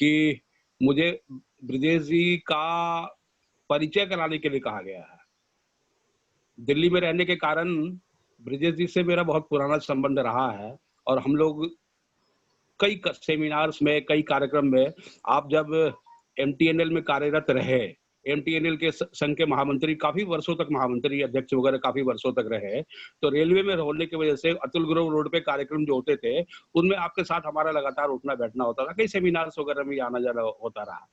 कि मुझे ब्रिजेश जी का परिचय कराने के लिए कहा गया है। दिल्ली में रहने के कारण ब्रिजेश जी से मेरा बहुत पुराना संबंध रहा है और हम लोग कई सेमिनार्स में, कई कार्यक्रम में, आप जब एमटीएनएल में कार्यरत रहे, एमटीएनएल के संघ के महामंत्री, काफी वर्षों तक महामंत्री अध्यक्ष वगैरह काफी वर्षों तक रहे, तो रेलवे में होने की वजह से अतुल ग्रोव रोड पे कार्यक्रम जो होते थे उनमें आपके साथ हमारा लगातार उठना बैठना होता था, कई सेमिनार्स वगैरह में आना जाना होता रहा।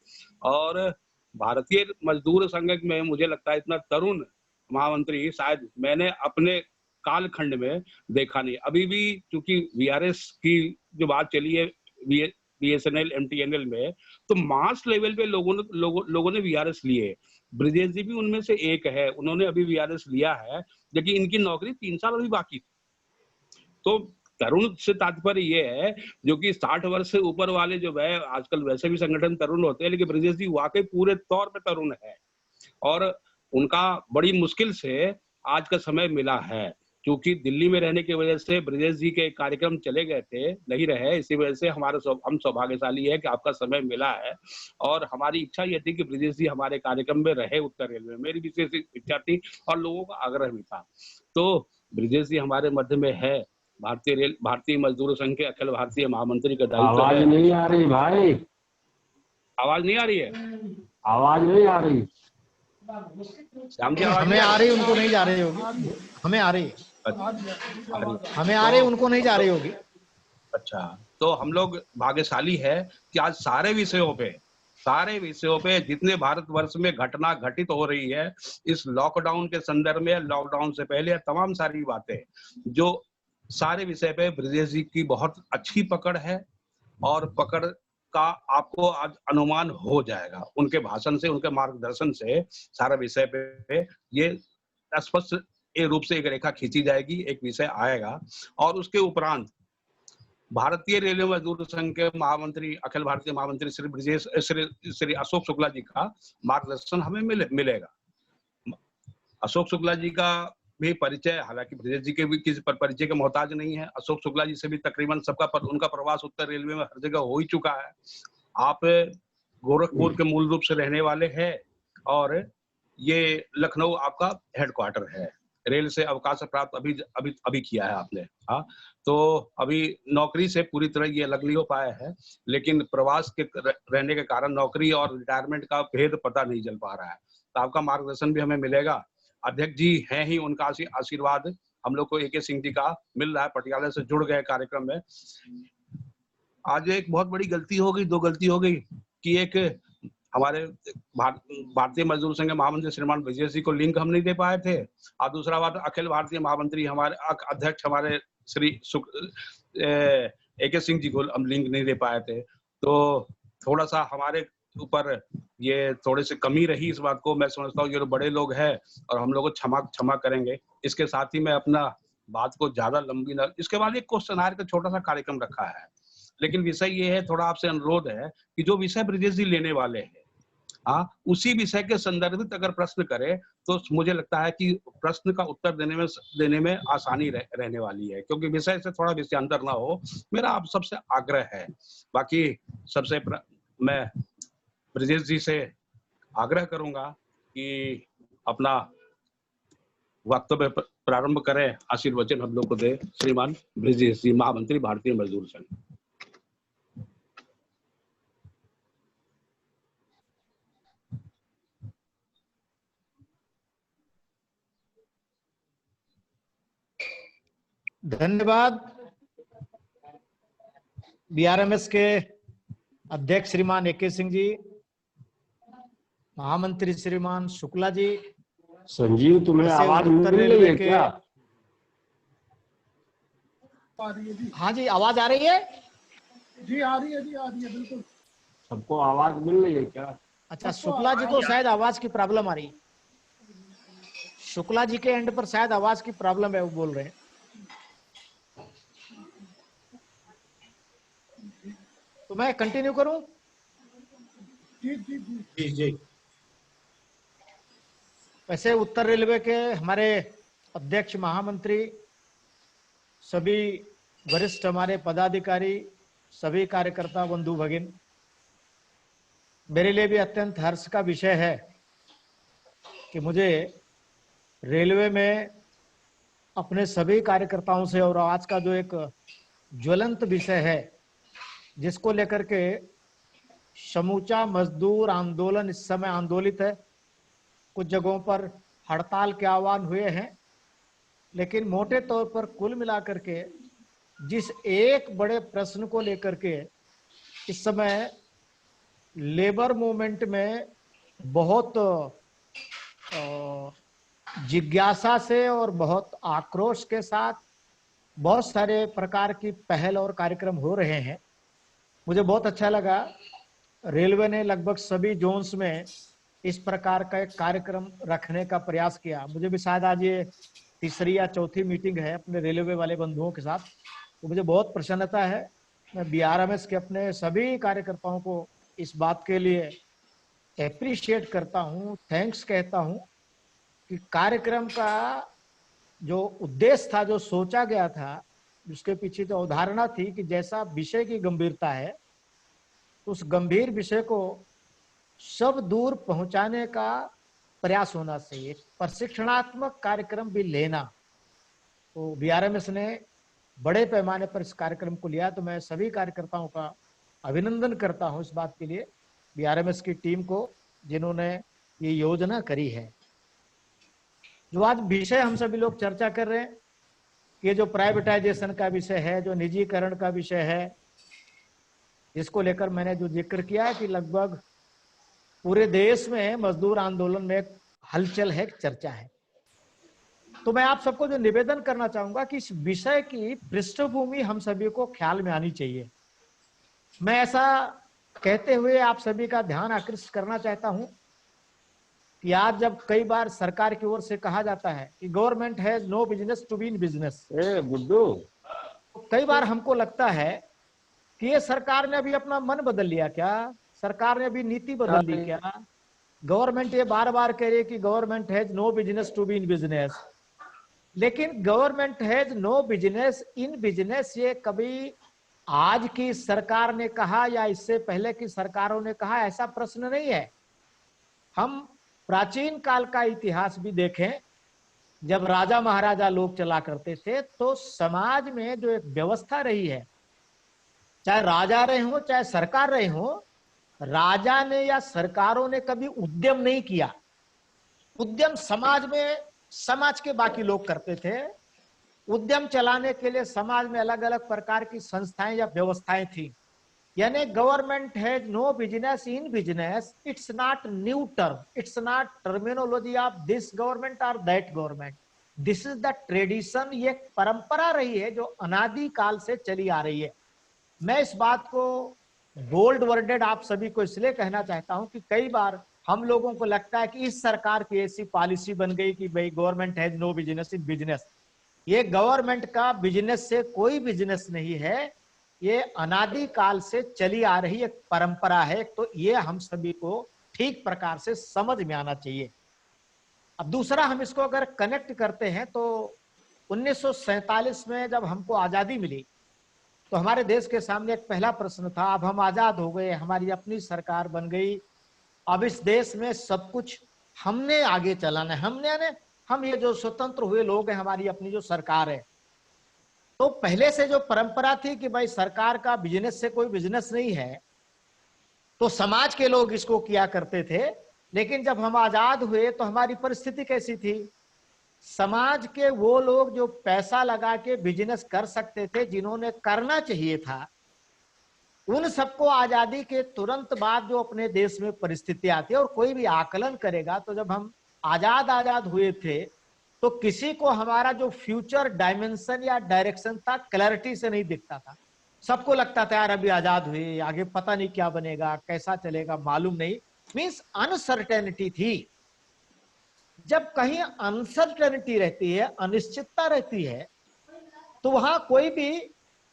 और भारतीय मजदूर संघ में मुझे लगता है इतना तरुण महामंत्री शायद मैंने अपने कालखंड में देखा नहीं। अभी भी चूंकि वीआरएस की जो बात चली है बीएसएनएल एमटीएनएल में, तो मास लेवल पे लोगों ने वीआरएस लिए। ब्रिजेश जी भी उनमें से एक है, उन्होंने अभी वीआरएस लिया है, लेकिन इनकी नौकरी 3 साल अभी बाकी। तो तरुण से तात्पर्य ये है, जो कि 60 वर्ष से ऊपर वाले जो है, आजकल वैसे भी संगठन तरुण होते हैं, लेकिन ब्रिजेश जी वाकई पूरे तौर पे तरुण है और उनका बड़ी मुश्किल से आज का समय मिला है। क्योंकि दिल्ली में रहने की वजह से ब्रिजेश जी के कार्यक्रम चले गए थे, नहीं रहे, इसी वजह से हम सौभाग्यशाली है कि आपका समय मिला है और हमारी इच्छा ये थी कि ब्रिजेश जी हमारे कार्यक्रम में रहे उत्तर रेलवे में। मेरी विशेष इच्छा थी और लोगों का आग्रह भी था। तो ब्रिजेश जी हमारे मध्य में है। भारतीय मजदूर संघ के अखिल भारतीय महामंत्री का दायित्व है। आवाज नहीं आ रही भाई, आवाज नहीं आ रही है? आवाज नहीं आ रही। हमें आ रही, उनको नहीं जा रही होगी। हमें आ रही है, हमें आ रही, उनको नहीं जा रही होगी। अच्छा, तो हम लोग भाग्यशाली है कि आज सारे विषयों पे जितने भारतवर्ष में घटना घटित हो रही है, इस लॉकडाउन के संदर्भ में, लॉकडाउन से पहले, तमाम सारी बातें, जो सारे विषय पे ब्रिजेश जी की बहुत अच्छी पकड़ है और पकड़ का आपको आज अनुमान हो जाएगा उनके भाषण से, उनके मार्गदर्शन से। सारा विषय पे ये स्पष्ट रूप से एक रेखा खींची जाएगी, एक विषय आएगा और उसके उपरांत भारतीय रेलवे मजदूर संघ के महामंत्री, अखिल भारतीय महामंत्री श्री अशोक शुक्ला जी का मार्गदर्शन हमें मिलेगा। अशोक शुक्ला जी का भी परिचय, हालांकि ब्रिजेश जी के भी किसी पर परिचय के मोहताज नहीं है। अशोक शुक्ला जी से भी तकरीबन उनका प्रवास उत्तर रेलवे में हर जगह हो ही चुका है। आप गोरखपुर के मूल रूप से रहने वाले हैं और ये लखनऊ आपका हेडक्वार्टर है। रेल से अवकाश प्राप्त अभी किया है आपने। हाँ, तो अभी नौकरी से पूरी तरह ये अलग नहीं हो पाया है, लेकिन प्रवास के रहने के कारण नौकरी और रिटायरमेंट का भेद पता नहीं चल पा रहा है। तो आपका मार्गदर्शन भी हमें मिलेगा। अध्यक्ष जी हैं ही, उनका आशीर्वाद हम लोग को AK सिंह जी का मिल रहा है, पटियाला से जुड़ गए कार्यक्रम में। आज एक बहुत बड़ी गलती हो गई, 2 गलती हो गई कि एक हमारे भारतीय मजदूर संघ के महामंत्री श्रीमान ब्रिजेश जी को लिंक हम नहीं दे पाए थे और दूसरा बात, अखिल भारतीय महामंत्री हमारे अध्यक्ष हमारे श्री AK सिंह जी को हम लिंक नहीं दे पाए थे। तो थोड़ा सा हमारे ऊपर ये थोड़ी सी कमी रही। इस बात को मैं समझता हूँ, ये बड़े लोग हैं और हम लोग को क्षमा करेंगे। इसके साथ ही मैं अपना बात को ज्यादा लंबी न, इसके बाद एक क्वेश्चन आर का छोटा सा कार्यक्रम रखा है, लेकिन विषय ये है, थोड़ा आपसे अनुरोध है कि जो विषय ब्रिजेश जी लेने वाले हैं, उसी विषय के संदर्भित अगर प्रश्न करें तो मुझे लगता है कि प्रश्न का उत्तर देने में आसानी रहने वाली है, क्योंकि विषय से थोड़ा विषयांतर ना हो, मेरा आप सबसे आग्रह है। बाकी सबसे मैं ब्रिजेश जी से आग्रह करूंगा कि अपना वक्तव्य प्रारंभ करें, आशीर्वचन हम लोग को दे श्रीमान ब्रिजेश जी, महामंत्री भारतीय मजदूर संघ। धन्यवाद। BRMS के अध्यक्ष श्रीमान AK सिंह जी, महामंत्री श्रीमान शुक्ला जी। संजीव, तुम्हें आवाज मिल रही है क्या? हाँ जी, आवाज आ रही है जी, आ रही है जी, आ रही है, बिल्कुल सबको आवाज मिल रही है क्या? अच्छा, शुक्ला जी को शायद आवाज की प्रॉब्लम आ रही है। शुक्ला जी के एंड पर शायद आवाज की प्रॉब्लम है, वो बोल रहे हैं। तो मैं कंटिन्यू करूं? जी जी जी जी जी। वैसे उत्तर रेलवे के हमारे अध्यक्ष, महामंत्री, सभी वरिष्ठ हमारे पदाधिकारी, सभी कार्यकर्ता बंधु भगिन, मेरे लिए भी अत्यंत हर्ष का विषय है कि मुझे रेलवे में अपने सभी कार्यकर्ताओं से, और आज का जो एक ज्वलंत विषय है जिसको लेकर के समूचा मजदूर आंदोलन इस समय आंदोलित है, कुछ जगहों पर हड़ताल के आह्वान हुए हैं, लेकिन मोटे तौर पर कुल मिलाकर के जिस एक बड़े प्रश्न को लेकर के इस समय लेबर मूवमेंट में बहुत जिज्ञासा से और बहुत आक्रोश के साथ बहुत सारे प्रकार की पहल और कार्यक्रम हो रहे हैं, मुझे बहुत अच्छा लगा। रेलवे ने लगभग सभी जोन्स में इस प्रकार का एक कार्यक्रम रखने का प्रयास किया। मुझे भी शायद आज ये तीसरी या चौथी मीटिंग है अपने रेलवे वाले बंधुओं के साथ, तो मुझे बहुत प्रसन्नता है। मैं बीआरएमएस के अपने सभी कार्यकर्ताओं को इस बात के लिए एप्रिशिएट करता हूँ, थैंक्स कहता हूँ कि कार्यक्रम का जो उद्देश्य था, जो सोचा गया था, उसके पीछे जो अवधारणा थी कि जैसा विषय की गंभीरता है, उस गंभीर विषय को सब दूर पहुंचाने का प्रयास होना चाहिए। प्रशिक्षणात्मक कार्यक्रम भी लेना, तो बीआरएमएस ने बड़े पैमाने पर इस कार्यक्रम को लिया, तो मैं सभी कार्यकर्ताओं का अभिनंदन करता हूं इस बात के लिए, बीआरएमएस की टीम को जिन्होंने ये योजना करी है। जो आज विषय हम सभी लोग चर्चा कर रहे हैं, ये जो प्राइवेटाइजेशन का विषय है, जो निजीकरण का विषय है, इसको लेकर मैंने जो जिक्र किया है कि लगभग पूरे देश में मजदूर आंदोलन में एक हलचल है, चर्चा है। तो मैं आप सबको जो निवेदन करना चाहूंगा कि इस विषय की पृष्ठभूमि हम सभी को ख्याल में आनी चाहिए। मैं ऐसा कहते हुए आप सभी का ध्यान आकृष्ट करना चाहता हूं कि आज जब कई बार सरकार की ओर से कहा जाता है कि government has no business to be in business, Guddu, तो कई बार हमको लगता है कि ये सरकार ने अभी अपना मन बदल लिया क्या, सरकार ने अभी नीति बदल ली क्या। गवर्नमेंट ये बार बार कह रही है कि government has no business to be in business, लेकिन government has no business in business ये कभी आज की सरकार ने कहा या इससे पहले की सरकारों ने कहा, ऐसा प्रश्न नहीं है। हम प्राचीन काल का इतिहास भी देखें, जब राजा महाराजा लोग चला करते थे तो समाज में जो एक व्यवस्था रही है, चाहे राजा रहे हो चाहे सरकार रहे हो, राजा ने या सरकारों ने कभी उद्यम नहीं किया। उद्यम समाज में समाज के बाकी लोग करते थे। उद्यम चलाने के लिए समाज में अलग अलग प्रकार की संस्थाएं या व्यवस्थाएं थी। यानी government has no business in business, it's not new term, it's not terminology of this government और that government, this is the tradition. ये परंपरा रही है जो अनादि काल से चली आ रही है। मैं इस बात को बोल्ड वर्डेड आप सभी को इसलिए कहना चाहता हूं कि कई बार हम लोगों को लगता है कि इस सरकार की ऐसी पॉलिसी बन गई कि भाई government has no business in business. ये गवर्नमेंट का बिजनेस से कोई बिजनेस नहीं है, ये अनादि काल से चली आ रही एक परंपरा है। तो ये हम सभी को ठीक प्रकार से समझ में आना चाहिए। अब दूसरा, हम इसको अगर कनेक्ट करते हैं तो 1947 में जब हमको आजादी मिली तो हमारे देश के सामने एक पहला प्रश्न था, अब हम आजाद हो गए, हमारी अपनी सरकार बन गई, अब इस देश में सब कुछ हमने आगे चलाना है, हमने हम ये जो स्वतंत्र हुए लोग हैं, हमारी अपनी जो सरकार है। तो पहले से जो परंपरा थी कि भाई सरकार का बिजनेस से कोई बिजनेस नहीं है, तो समाज के लोग इसको किया करते थे। लेकिन जब हम आजाद हुए तो हमारी परिस्थिति कैसी थी? समाज के वो लोग जो पैसा लगा के बिजनेस कर सकते थे, जिन्होंने करना चाहिए था, उन सबको आजादी के तुरंत बाद जो अपने देश में परिस्थिति आती है, और कोई भी आकलन करेगा तो जब हम आजाद हुए थे तो किसी को हमारा जो फ्यूचर डायमेंशन या डायरेक्शन था क्लैरिटी से नहीं दिखता था। सबको लगता था यार अभी आजाद हुए, आगे पता नहीं क्या बनेगा, कैसा चलेगा, मालूम नहीं, मींस अनसर्टेनिटी थी। जब कहीं अनसर्टेनिटी रहती है, अनिश्चितता रहती है, तो वहां कोई भी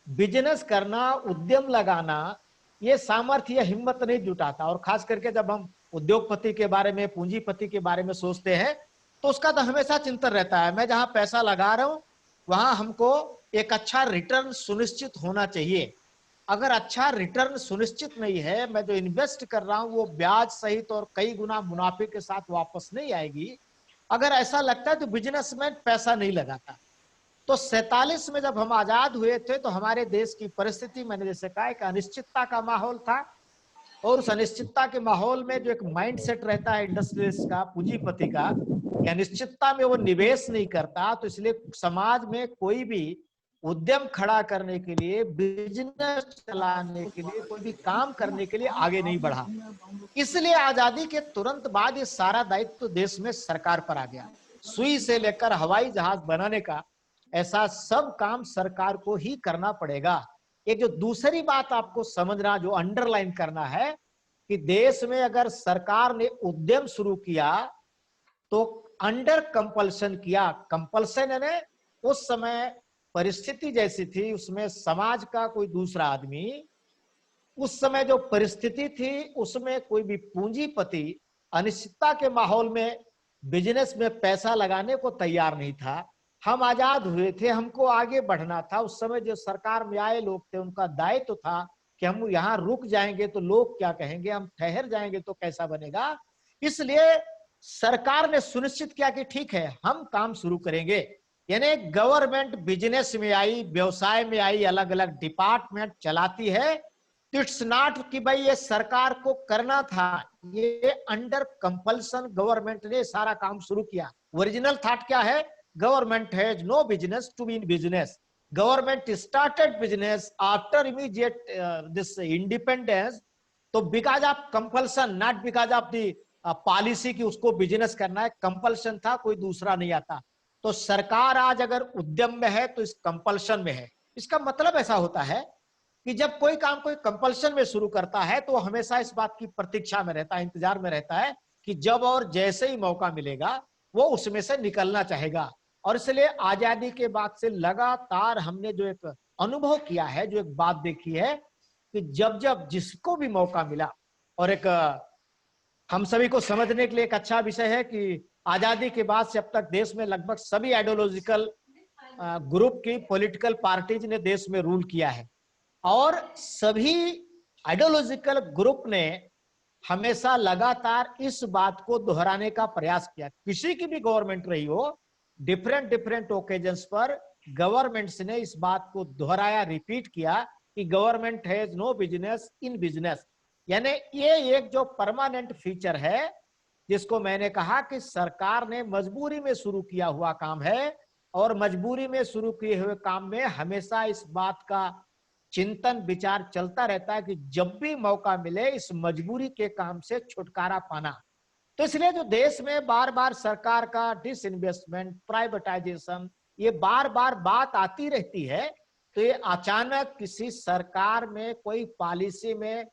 बिजनेस करना, उद्यम लगाना, ये सामर्थ्य या हिम्मत नहीं जुटाता। और खास करके जब हम उद्योगपति के बारे में, पूंजीपति के बारे में सोचते हैं तो उसका तो हमेशा चिंतन रहता है, मैं जहां पैसा लगा रहा हूं वहां हमको एक अच्छा रिटर्न सुनिश्चित होना चाहिए। अगर अच्छा रिटर्न सुनिश्चित नहीं है, मैं जो इन्वेस्ट कर रहा हूं वो ब्याज सहित और कई गुना मुनाफे के साथ वापस नहीं आएगी, अगर ऐसा लगता है तो बिजनेसमैन पैसा नहीं लगाता। तो 47 में जब हम आजाद हुए थे तो हमारे देश की परिस्थिति, मैंने जैसे कहा, एक अनिश्चितता का माहौल था, और उस अनिश्चितता के माहौल में जो एक माइंड सेट रहता है इंडस्ट्रियलिस्ट का, पूंजीपति का, कि अनिश्चितता में वो निवेश नहीं करता, तो इसलिए समाज में कोई भी उद्यम खड़ा करने के लिए, बिजनेस चलाने के लिए, कोई भी काम करने के लिए आगे नहीं बढ़ा। इसलिए आजादी के तुरंत बाद ये सारा दायित्व तो देश में सरकार पर आ गया। सुई से लेकर हवाई जहाज बनाने का ऐसा सब काम सरकार को ही करना पड़ेगा। एक जो दूसरी बात आपको समझना, जो अंडरलाइन करना है, कि देश में अगर सरकार ने उद्यम शुरू किया तो अंडर कंपल्सन किया। कंपल्सन यानी उस समय परिस्थिति जैसी थी, उसमें समाज का कोई दूसरा आदमी, उस समय जो परिस्थिति थी उसमें कोई भी पूंजीपति अनिश्चितता के माहौल में बिजनेस में पैसा लगाने को तैयार नहीं था। हम आजाद हुए थे, हमको आगे बढ़ना था। उस समय जो सरकार में आए लोग थे, उनका दायित्व था कि हम यहाँ रुक जाएंगे तो लोग क्या कहेंगे, हम ठहर जाएंगे तो कैसा बनेगा। इसलिए सरकार ने सुनिश्चित किया कि ठीक है, हम काम शुरू करेंगे। यानी गवर्नमेंट बिजनेस में आई, व्यवसाय में आई, अलग अलग डिपार्टमेंट चलाती है। इट्स नॉट कि भाई ये सरकार को करना था, ये अंडर कंपल्सन गवर्नमेंट ने सारा काम शुरू किया। ओरिजिनल थॉट क्या है? Government has no business to be in business. Government started business after immediate this independence, तो because of compulsion, not because of the policy की उसको बिजनेस करना है। कंपल्सन था, कोई दूसरा नहीं आता। तो सरकार आज अगर उद्यम में है तो इस कंपल्सन में है। इसका मतलब ऐसा होता है कि जब कोई काम कोई कंपल्सन में शुरू करता है तो हमेशा इस बात की प्रतीक्षा में रहता है, इंतजार में रहता है कि जब और जैसे ही मौका मिलेगा वो उसमें से निकलना चाहेगा। और इसलिए आजादी के बाद से लगातार हमने जो एक अनुभव किया है, जो एक बात देखी है, कि जब जब जिसको भी मौका मिला, और एक हम सभी को समझने के लिए एक अच्छा विषय है कि आजादी के बाद से अब तक देश में लगभग सभी आइडियोलॉजिकल ग्रुप की पॉलिटिकल पार्टीज ने देश में रूल किया है, और सभी आइडियोलॉजिकल ग्रुप ने हमेशा लगातार इस बात को दोहराने का प्रयास किया। किसी की भी गवर्नमेंट रही हो, डिफरेंट ओकेजन्स पर गवर्नमेंट्स ने इस बात को दोहराया, रिपीट किया कि government has no business in business. यानी ये एक जो परमानेंट फीचर है, जिसको मैंने कहा कि सरकार ने मजबूरी में शुरू किया हुआ काम है, और मजबूरी में शुरू किए हुए काम में हमेशा इस बात का चिंतन विचार चलता रहता है कि जब भी मौका मिले इस मजबूरी के काम से छुटकारा पाना। तो इसलिए जो देश में बार बार सरकार का डिसइन्वेस्टमेंट, प्राइवेटाइजेशन, ये बार बार बात आती रहती है, तो ये अचानक किसी सरकार में कोई पॉलिसी में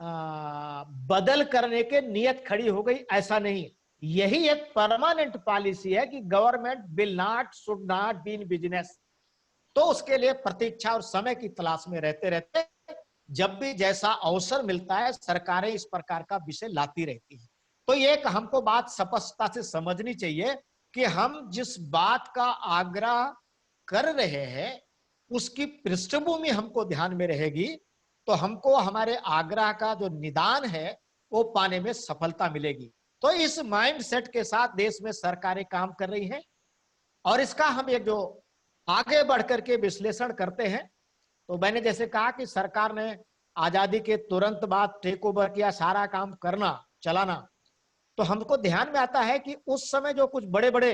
बदल करने के नियत खड़ी हो गई, ऐसा नहीं। यही एक परमानेंट पॉलिसी है कि government will not, should not be in business. तो उसके लिए प्रतीक्षा और समय की तलाश में रहते रहते जब भी जैसा अवसर मिलता है सरकारें इस प्रकार का विषय लाती रहती है। तो ये हमको बात स्पष्टता से समझनी चाहिए कि हम जिस बात का आग्रह कर रहे हैं उसकी पृष्ठभूमि हमको ध्यान में रहेगी, तो हमको हमारे आग्रह का जो निदान है वो पाने में सफलता मिलेगी। तो इस माइंड सेट के साथ देश में सरकारें काम कर रही हैं, और इसका हम एक जो आगे बढ़कर के विश्लेषण करते हैं, तो मैंने जैसे कहा कि सरकार ने आजादी के तुरंत बाद टेक ओवर किया, सारा काम करना, चलाना। तो हमको ध्यान में आता है कि उस समय जो कुछ बड़े बड़े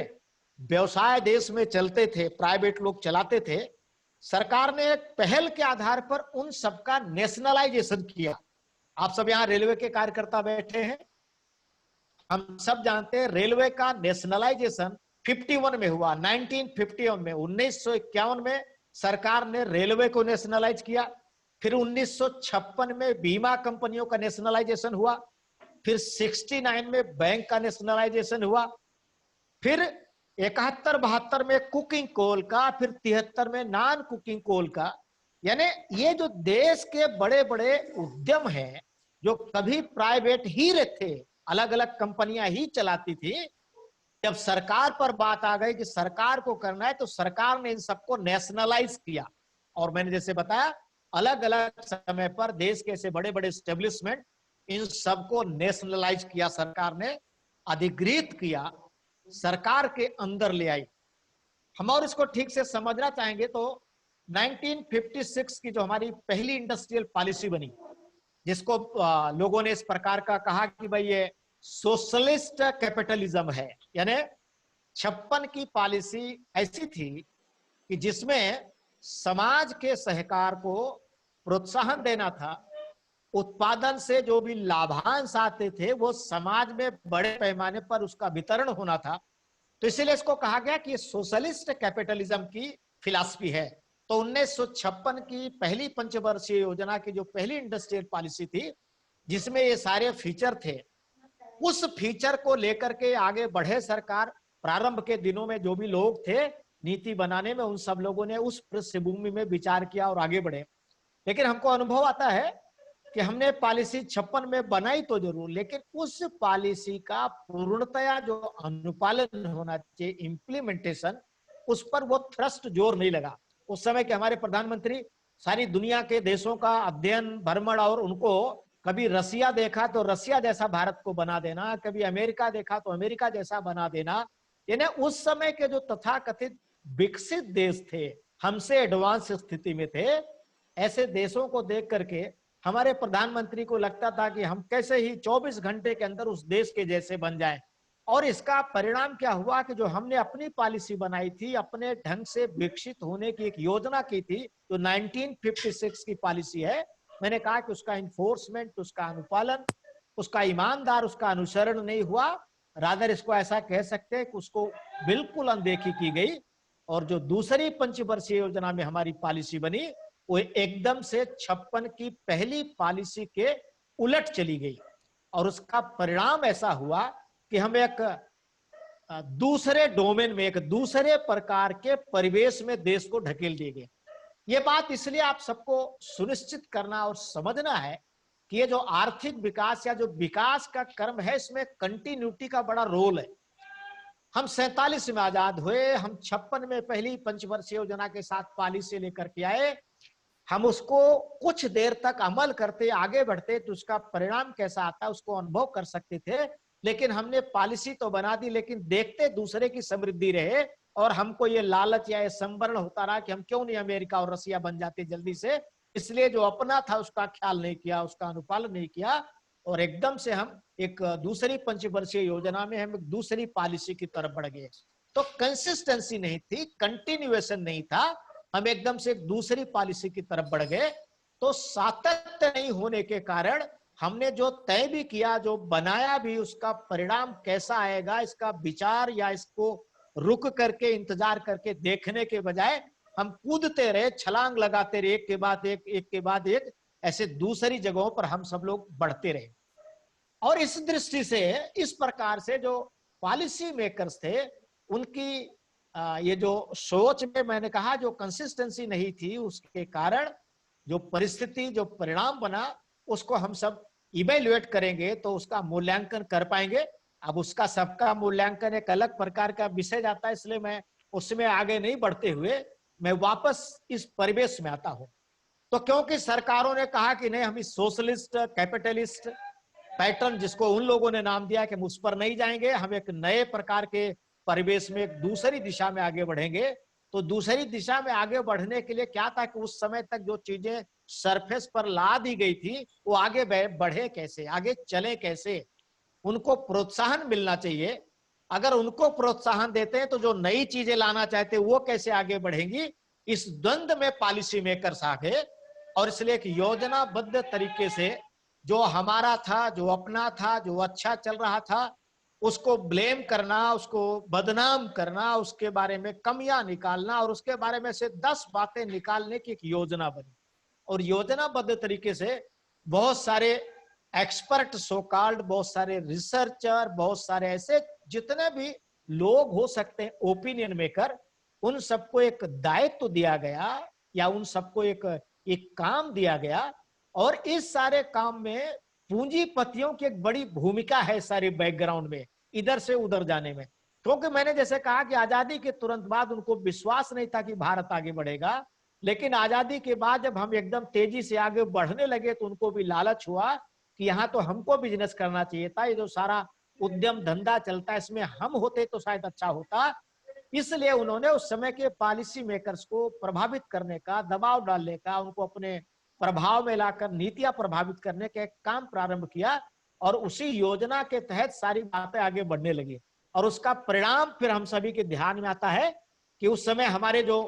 व्यवसाय देश में चलते थे, प्राइवेट लोग चलाते थे, सरकार ने एक पहल के आधार पर उन सबका नेशनलाइजेशन किया। आप सब यहाँ रेलवे के कार्यकर्ता बैठे हैं, हम सब जानते हैं रेलवे का नेशनलाइजेशन 51 में हुआ, 1951 में, 1951 में सरकार ने रेलवे को नेशनलाइज किया। फिर 1956 में बीमा कंपनियों का नेशनलाइजेशन हुआ। फिर 69 में बैंक का नेशनलाइजेशन हुआ। फिर 71-72 में कुकिंग कोल का, फिर 73 में नॉन कुकिंग कोल का। यानी ये जो देश के बड़े बड़े उद्यम हैं, जो कभी प्राइवेट ही रहते, अलग अलग कंपनियां ही चलाती थी, जब सरकार पर बात आ गई कि सरकार को करना है, तो सरकार ने इन सबको नेशनलाइज किया। और मैंने जैसे बताया अलग अलग समय पर देश के ऐसे बड़े बड़े स्टेब्लिशमेंट, इन सबको नेशनलाइज किया सरकार ने, अधिग्रहित किया, सरकार के अंदर ले आई। हम और इसको ठीक से समझना चाहेंगे तो 1956 की जो हमारी पहली इंडस्ट्रियल पॉलिसी बनी, जिसको लोगों ने इस प्रकार का कहा कि भाई ये सोशलिस्ट कैपिटलिज्म है, यानी 56 की पॉलिसी ऐसी थी कि जिसमें समाज के सहकार को प्रोत्साहन देना था, उत्पादन से जो भी लाभांश आते थे वो समाज में बड़े पैमाने पर उसका वितरण होना था। तो इसीलिए इसको कहा गया कि सोशलिस्ट कैपिटलिज्म की फिलॉसफी है। तो 1956 की पहली पंचवर्षीय योजना की जो पहली इंडस्ट्रियल पॉलिसी थी, जिसमें ये सारे फीचर थे, उस फीचर को लेकर के आगे बढ़े सरकार। प्रारंभ के दिनों में जो भी लोग थे नीति बनाने में, उन सब लोगों ने उस पृष्ठभूमि में विचार किया और आगे बढ़े। लेकिन हमको अनुभव आता है कि हमने पॉलिसी 56 में बनाई तो जरूर, लेकिन उस पॉलिसी का पूर्णतया जो अनुपालन होना चाहिए, इम्प्लीमेंटेशन, उस पर वो थ्रस्ट जोर नहीं लगा। उस समय के हमारे प्रधानमंत्री सारी दुनिया के देशों का अध्ययन, भ्रमण, और उनको कभी रसिया देखा तो रसिया जैसा भारत को बना देना, कभी अमेरिका देखा तो अमेरिका जैसा बना देना। यानी उस समय के जो तथाकथित विकसित देश थे, हमसे एडवांस स्थिति में थे, ऐसे देशों को देख करके हमारे प्रधानमंत्री को लगता था कि हम कैसे ही 24 घंटे के अंदर उस देश के जैसे बन जाएं। और इसका परिणाम क्या हुआ कि जो हमने अपनी पॉलिसी बनाई थी, अपने ढंग से विकसित होने की एक योजना की थी, जो 1956 की पॉलिसी है, मैंने कहा कि उसका इन्फोर्समेंट, उसका अनुपालन, उसका ईमानदार उसका अनुसरण नहीं हुआ। रादर इसको ऐसा कह सकते हैं कि उसको बिल्कुल अनदेखी की गई। और जो दूसरी पंचवर्षीय योजना में हमारी पॉलिसी बनी, वो एकदम से 56 की पहली पॉलिसी के उलट चली गई। और उसका परिणाम ऐसा हुआ कि हम एक दूसरे डोमेन में, एक दूसरे प्रकार के परिवेश में देश को ढकेल दिए गए। ये बात इसलिए आप सबको सुनिश्चित करना और समझना है कि ये जो आर्थिक विकास या जो विकास का क्रम है, इसमें कंटिन्यूटी का बड़ा रोल है। हम 47 में आजाद हुए, हम 56 में पहली पंचवर्षीय योजना के साथ पॉलिसी लेकर के आए, हम उसको कुछ देर तक अमल करते आगे बढ़ते तो उसका परिणाम कैसा आता है उसको अनुभव कर सकते थे। लेकिन हमने पॉलिसी तो बना दी, लेकिन देखते दूसरे की समृद्धि रहे, और हमको ये लालच या ये संवरण होता रहा कि हम क्यों नहीं अमेरिका और रसिया बन जाते जल्दी से। इसलिए जो अपना था उसका ख्याल नहीं किया, उसका अनुपालन नहीं किया, और एकदम से हम एक दूसरी पंचवर्षीय योजना में हम एक दूसरी पॉलिसी की तरफ बढ़ गए। तो कंसिस्टेंसी नहीं थी, कंटिन्यूएशन नहीं था, हम एकदम से एक दूसरी पॉलिसी की तरफ बढ़ गए। तो सातत्य नहीं होने के कारण हमने जो तय भी किया, जो बनाया भी, उसका परिणाम कैसा आएगा इसका विचार या इसको रुक करके इंतजार करके देखने के बजाय हम कूदते रहे, छलांग लगाते रहे, एक के बाद एक, एक के बाद एक, ऐसे दूसरी जगहों पर हम सब लोग बढ़ते रहे। और इस दृष्टि से, इस प्रकार से जो पॉलिसी मेकर्स थे, उनकी ये जो सोच में मैंने कहा जो कंसिस्टेंसी नहीं थी, उसके कारण जो परिस्थिति, जो परिणाम बना, उसको हम सब इवेल्युएट करेंगे तो उसका मूल्यांकन कर पाएंगे। अब उसका सबका मूल्यांकन एक अलग प्रकार का विषय जाता है, इसलिए मैं उसमें आगे नहीं बढ़ते हुए मैं वापस इस परिवेश में आता हूं। तो क्योंकि सरकारों ने कहा कि नहीं, हम इस सोशलिस्ट कैपिटलिस्ट पैटर्न, जिसको उन लोगों ने नाम दिया कि हम उस पर नहीं जाएंगे, हम एक नए प्रकार के परिवेश में एक दूसरी दिशा में आगे बढ़ेंगे। तो दूसरी दिशा में आगे बढ़ने के लिए क्या था कि उस समय तक जो चीजें सरफेस पर ला दी गई थी, वो आगे बढ़े कैसे, आगे चले कैसे, उनको प्रोत्साहन मिलना चाहिए। अगर उनको प्रोत्साहन देते हैं तो जो नई चीजें लाना चाहते हैं वो कैसे आगे बढ़ेंगी, इस द्वंद में पॉलिसी मेकर्स आ गए। और इसलिए एक योजनाबद्ध तरीके से जो हमारा था, जो अपना था, जो अच्छा चल रहा था, उसको ब्लेम करना, उसको बदनाम करना, उसके बारे में कमियां निकालना, और उसके बारे में से 10 बातें निकालने की एक योजना बनी। और योजनाबद्ध तरीके से बहुत सारे एक्सपर्ट, सो कॉल्ड बहुत सारे रिसर्चर, बहुत सारे ऐसे जितने भी लोग हो सकते हैं ओपिनियन मेकर, उन सबको एक दायित्व दिया गया या उन सबको एक काम दिया गया। और इस सारे काम में पूंजीपतियों की एक बड़ी भूमिका है सारे बैकग्राउंड में, इधर से उधर जाने में। क्योंकि मैंने जैसे कहा कि आजादी के तुरंत बाद उनको विश्वास नहीं था कि भारत आगे बढ़ेगा, लेकिन आजादी के बाद जब हम एकदम तेजी से आगे बढ़ने लगे तो उनको भी लालच हुआ कि यहाँ तो हमको बिजनेस करना चाहिए था, ये जो सारा उद्यम धंधा चलता है इसमें हम होते तो शायद अच्छा होता। इसलिए उन्होंने उस समय के पॉलिसी मेकर्स को प्रभावित करने का, दबाव डालने का, उनको अपने प्रभाव में लाकर नीतियां प्रभावित करने का एक काम प्रारंभ किया और उसी योजना के तहत सारी बातें आगे बढ़ने लगी। और उसका परिणाम फिर हम सभी के ध्यान में आता है कि उस समय हमारे जो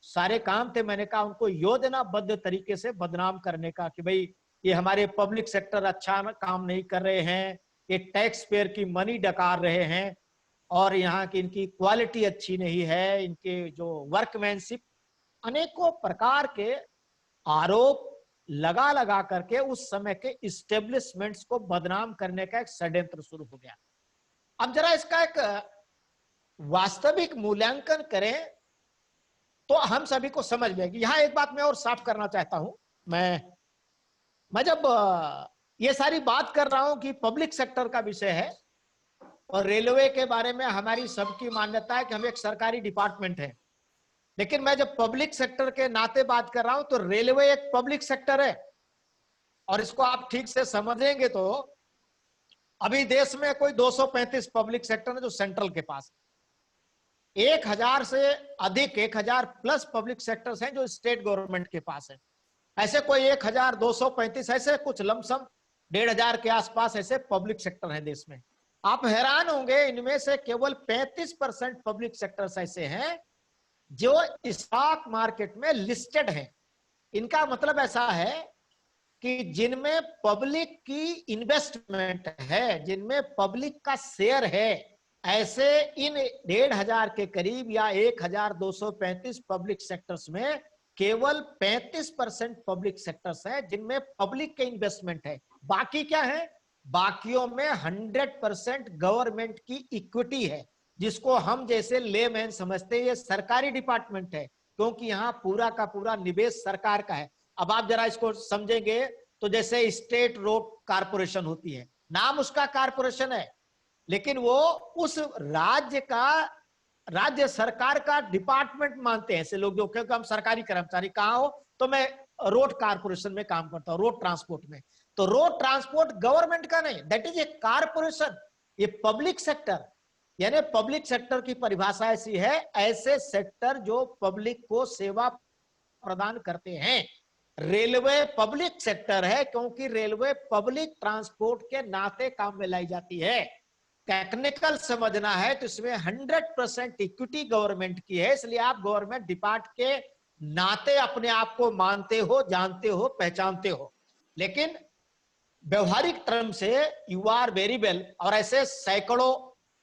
सारे काम थे, मैंने कहा उनको योजनाबद्ध तरीके से बदनाम करने का कि भाई ये हमारे पब्लिक सेक्टर अच्छा काम नहीं कर रहे हैं, ये टैक्स पेयर की मनी डकार रहे हैं और यहाँ की इनकी क्वालिटी अच्छी नहीं है, इनके जो वर्कमैनशिप, अनेकों प्रकार के आरोप लगा लगा करके उस समय के इस्टेब्लिशमेंट्स को बदनाम करने का एक षड्यंत्र शुरू हो गया। अब जरा इसका एक वास्तविक मूल्यांकन करें तो हम सभी को समझ में आएगी। यहां एक बात मैं और साफ करना चाहता हूं, मैं जब ये सारी बात कर रहा हूं कि पब्लिक सेक्टर का विषय है और रेलवे के बारे में हमारी सबकी मान्यता है कि हम एक सरकारी डिपार्टमेंट है, लेकिन मैं जब पब्लिक सेक्टर के नाते बात कर रहा हूं तो रेलवे एक पब्लिक सेक्टर है। और इसको आप ठीक से समझेंगे तो अभी देश में कोई 235 पब्लिक सेक्टर है जो सेंट्रल के पास है, 1000 से अधिक 1000 प्लस पब्लिक सेक्टर्स हैं जो स्टेट गवर्नमेंट के पास है। ऐसे कोई 1235 ऐसे कुछ लमसम 1500 के आसपास ऐसे पब्लिक सेक्टर हैं देश में। आप हैरान होंगे, इनमें से केवल 35% पब्लिक सेक्टर्स ऐसे हैं जो स्टॉक मार्केट में लिस्टेड हैं। इनका मतलब ऐसा है कि जिनमें पब्लिक की इन्वेस्टमेंट है, जिनमें पब्लिक का शेयर है, ऐसे इन 1500 के करीब या 1235 पब्लिक सेक्टर्स में केवल 35% पब्लिक सेक्टर्स हैं जिनमें पब्लिक के इन्वेस्टमेंट है। बाकी क्या है? बाकियों में 100% गवर्नमेंट की इक्विटी है, जिसको हम जैसे लेमैन समझते हैं ये सरकारी डिपार्टमेंट है, क्योंकि यहाँ पूरा का पूरा निवेश सरकार का है। अब आप जरा इसको समझेंगे तो जैसे स्टेट रोड कारपोरेशन होती है, नाम उसका कारपोरेशन है, लेकिन वो उस राज्य सरकार का डिपार्टमेंट मानते हैं ऐसे लोग जो, क्योंकि हम सरकारी कर्मचारी। कहाँ हो? तो मैं रोड कारपोरेशन में काम करता हूँ, रोड ट्रांसपोर्ट में। तो रोड ट्रांसपोर्ट गवर्नमेंट का नहीं, दैट इज ए कारपोरेशन। ये पब्लिक सेक्टर, यानी पब्लिक सेक्टर की परिभाषा ऐसी है, ऐसे सेक्टर जो पब्लिक को सेवा प्रदान करते हैं। रेलवे पब्लिक सेक्टर है क्योंकि रेलवे पब्लिक ट्रांसपोर्ट के नाते काम में लाई जाती है। टेक्निकल समझना है तो इसमें 100% इक्विटी गवर्नमेंट की है, इसलिए आप गवर्नमेंट डिपार्ट के नाते अपने आप को मानते हो, जानते हो, पहचानते हो। लेकिन व्यवहारिक टर्म से यू आर वेरी वेल। और ऐसे सैकड़ों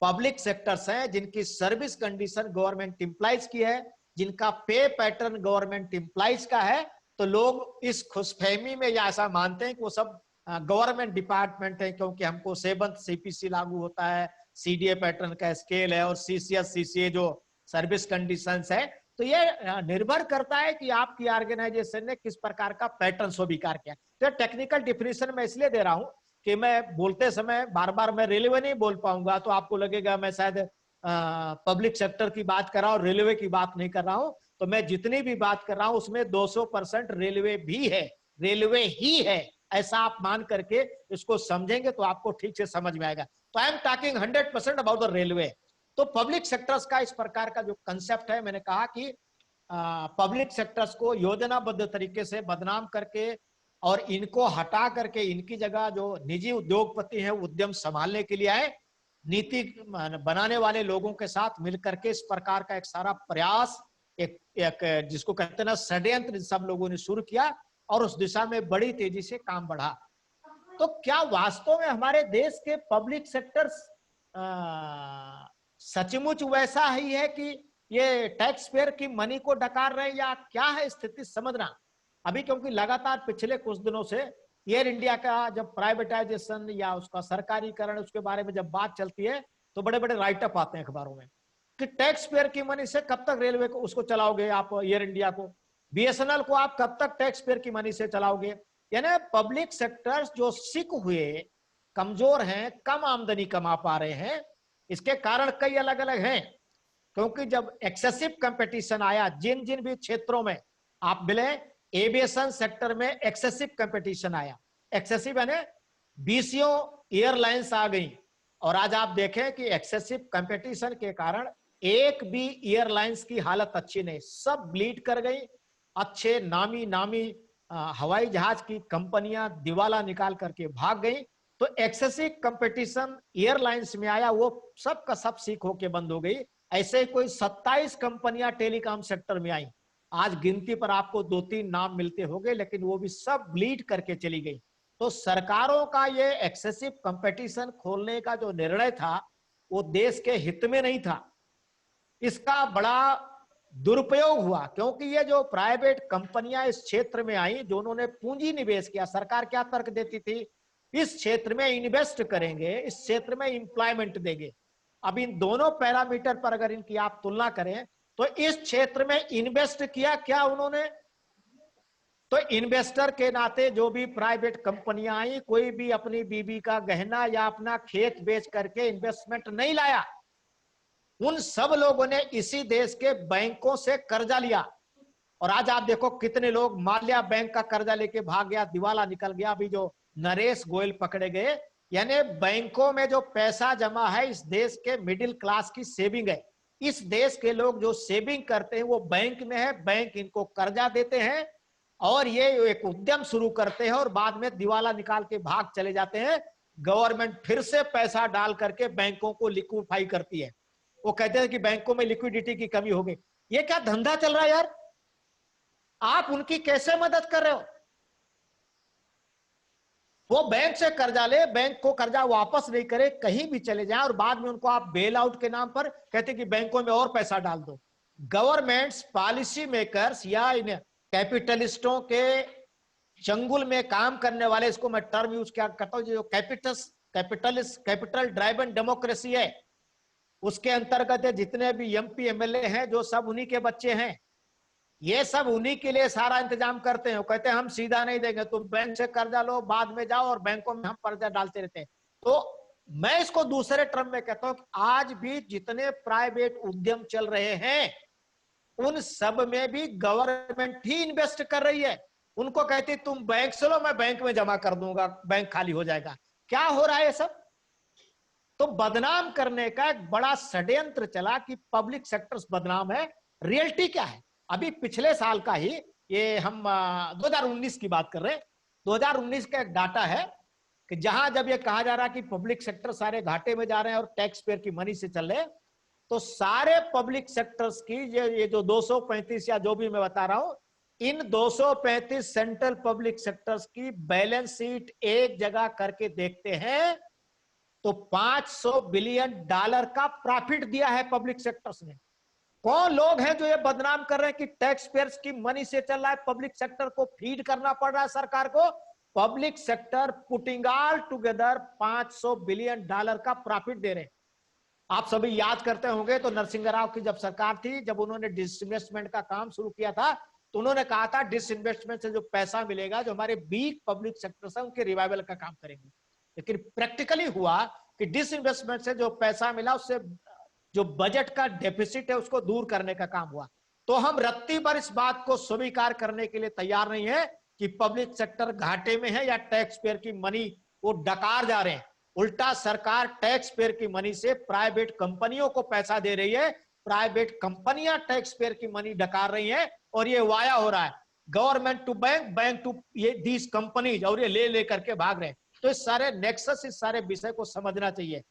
पब्लिक सेक्टर्स हैं जिनकी सर्विस कंडीशन गवर्नमेंट इंप्लाइज की है, जिनका पे पैटर्न गवर्नमेंट इंप्लाइज का है। तो लोग इस खुशफहमी में या ऐसा मानते हैं कि वो सब गवर्नमेंट डिपार्टमेंट है क्योंकि हमको 7th CPC लागू होता है, CDA पैटर्न का स्केल है और CCS CCA जो सर्विस कंडीशंस है। तो ये निर्भर करता है कि आपकी ऑर्गेनाइजेशन ने किस प्रकार का पैटर्न स्वीकार किया। तो टेक्निकल डिफिनेशन मैं इसलिए दे रहा हूं कि मैं बोलते समय बार बार मैं रेलवे नहीं बोल पाऊंगा तो आपको लगेगा मैं शायद पब्लिक सेक्टर की बात कर रहा हूं, रेलवे की बात नहीं कर रहा हूं। तो मैं जितनी भी बात कर रहा हूं उसमें 200% रेलवे भी है, रेलवे ही है, ऐसा आप मान करके इसको समझेंगे तो आपको ठीक से समझ में आएगा। तो I am talking 100% about the railway. तो पब्लिक सेक्टर्स का इस प्रकार का जो कंसेप्ट है, मैंने कहा कि पब्लिक सेक्टर्स को योजनाबद्ध तरीके से बदनाम करके और इनको हटा करके इनकी जगह जो निजी उद्योगपति हैं उद्यम संभालने के लिए आए, नीति बनाने वाले लोगों के साथ मिलकर के इस प्रकार का एक सारा प्रयास, एक जिसको कहते हैं ना षड्यंत्र, सब लोगों ने शुरू किया और उस दिशा में बड़ी तेजी से काम बढ़ा। तो क्या वास्तव में हमारे देश के पब्लिक सेक्टर्स सचमुच वैसा ही है कि ये टैक्स पेयर की मनी को डकार रहे या क्या है स्थिति समझना। अभी क्योंकि लगातार पिछले कुछ दिनों से एयर इंडिया का जब प्राइवेटाइजेशन या उसका सरकारीकरण उसके बारे में जब बात चलती है तो बड़े बड़े राइटअप आते हैं अखबारों में कि टैक्स पेयर की मनी से कब तक रेलवे को उसको चलाओगे आप, एयर इंडिया को, BSNL को आप कब तक टैक्स पेयर की मनी से चलाओगे। यानी पब्लिक सेक्टर्स जो सिक हुए, कमजोर हैं, कम आमदनी कमा पा रहे हैं, इसके कारण कई अलग अलग हैं। क्योंकि जब एक्सेसिव कंपटीशन आया जिन जिन भी क्षेत्रों में, आप मिले, एविएशन सेक्टर में एक्सेसिव कंपटीशन आया, एक्सेसिव यानी बीसियों एयरलाइंस आ गई, और आज आप देखें कि एक्सेसिव कंपटीशन के कारण एक भी एयरलाइंस की हालत अच्छी नहीं, सब ब्लीड कर गई। अच्छे नामी नामी हवाई जहाज की कंपनियां दिवाला निकाल करके भाग गई। तो एक्सेसिव कंपटीशन एयरलाइंस में आया, वो सब का सब सीख होके बंद हो गई। ऐसे कोई 27 कंपनियां टेलीकॉम सेक्टर में आई, आज गिनती पर आपको 2-3 नाम मिलते होंगे, लेकिन वो भी सब ब्लीड करके चली गई। तो सरकारों का ये एक्सेसिव कंपटीशन खोलने का जो निर्णय था वो देश के हित में नहीं था, इसका बड़ा दुरुपयोग हुआ, क्योंकि ये जो प्राइवेट कंपनियां इस क्षेत्र में आई, जो उन्होंने पूंजी निवेश किया, सरकार क्या तर्क देती थी, इस क्षेत्र में इन्वेस्ट करेंगे, इस क्षेत्र में एम्प्लॉयमेंट देंगे। अब इन दोनों पैरामीटर पर अगर इनकी आप तुलना करें तो इस क्षेत्र में इन्वेस्ट किया क्या उन्होंने? तो इन्वेस्टर के नाते जो भी प्राइवेट कंपनियां आई, कोई भी अपनी बीबी का गहना या अपना खेत बेच करके इन्वेस्टमेंट नहीं लाया। उन सब लोगों ने इसी देश के बैंकों से कर्जा लिया, और आज आप देखो कितने लोग, माल्या बैंक का कर्जा लेके भाग गया, दिवाला निकल गया। अभी जो नरेश गोयल पकड़े गए, यानी बैंकों में जो पैसा जमा है, इस देश के मिडिल क्लास की सेविंग है। इस देश के लोग जो सेविंग करते हैं वो बैंक में है, बैंक इनको कर्जा देते हैं, और ये एक उद्यम शुरू करते हैं और बाद में दिवाला निकाल के भाग चले जाते हैं। गवर्नमेंट फिर से पैसा डाल करके बैंकों को लिक्विफाई करती है। वो कहते हैं कि बैंकों में लिक्विडिटी की कमी हो गई। ये क्या धंधा चल रहा है यार? आप उनकी कैसे मदद कर रहे हो? वो बैंक से कर्जा ले, बैंक को कर्जा वापस नहीं करे, कहीं भी चले जाए, और बाद में उनको आप बेल आउट के नाम पर कहते कि बैंकों में और पैसा डाल दो। गवर्नमेंट्स, पॉलिसी मेकर्स या इन कैपिटलिस्टों के चंगुल में काम करने वाले, इसको मैं टर्म यूज क्या करता हूं, जो कैपिटल ड्राइवन डेमोक्रेसी है, उसके अंतर्गत जितने भी एमपी एमएलए हैं, जो सब उन्हीं के बच्चे हैं, ये सब उन्हीं के लिए सारा इंतजाम करते हैं। वो कहते हैं हम सीधा नहीं देंगे, तुम बैंक से कर्जा लो, बाद में जाओ, और बैंकों में हम कर्जा डालते रहते हैं। तो मैं इसको दूसरे टर्म में कहता हूं कि आज भी जितने प्राइवेट उद्यम चल रहे हैं, उन सब में भी गवर्नमेंट ही इन्वेस्ट कर रही है। उनको कहती तुम बैंक से लो, मैं बैंक में जमा कर दूंगा, बैंक खाली हो जाएगा। क्या हो रहा है ये सब? तो बदनाम करने का एक बड़ा षड्यंत्र चला कि पब्लिक सेक्टर्स बदनाम है। रियलिटी क्या है? अभी पिछले साल का ही, ये हम 2019 की बात कर रहे हैं, 2019 का एक डाटा है कि जहां जब ये कहा जा रहा है कि पब्लिक सेक्टर सारे घाटे में जा रहे हैं और टैक्स पेयर की मनी से चल रहे हैं, तो सारे पब्लिक सेक्टर्स की ये जो 235 या जो भी मैं बता रहा हूं, इन 235 सेंट्रल पब्लिक सेक्टर्स की बैलेंस शीट एक जगह करके देखते हैं तो $500 बिलियन का प्रॉफिट दिया है पब्लिक सेक्टर्स ने। कौन लोग हैं जो ये बदनाम कर रहे हैं कि टैक्स पेयर्स की मनी से चल रहा है, पब्लिक सेक्टर को फीड करना पड़ रहा है सरकार को? Public sector putting all together $500 billion का प्रॉफिट दे रहे हैं। आप सभी याद करते होंगे तो नरसिंह राव की जब सरकार थी, जब उन्होंने डिसइन्वेस्टमेंट का काम शुरू किया था, तो उन्होंने कहा था डिसइन्वेस्टमेंट से जो पैसा मिलेगा, जो हमारे वीक पब्लिक सेक्टर है उनके रिवाइवल का काम करेंगे। लेकिन प्रैक्टिकली हुआ कि डिसइन्वेस्टमेंट से जो पैसा मिला, उससे जो बजट का डेफिसिट है उसको दूर करने का काम हुआ। तो हम रत्ती भर इस बात को स्वीकार करने के लिए तैयार नहीं है कि पब्लिक सेक्टर घाटे में है या टैक्स पेयर की मनी वो डकार जा रहे हैं। उल्टा सरकार टैक्स पेयर की मनी से प्राइवेट कंपनियों को पैसा दे रही है, प्राइवेट कंपनियां टैक्स पेयर की मनी डकार रही हैं, और ये वाया हो रहा है government to bank, bank to ये दीज कंपनीज, और ये ले करके भाग रहे हैं। तो इस सारे नेक्सस, इस सारे विषय को समझना चाहिए।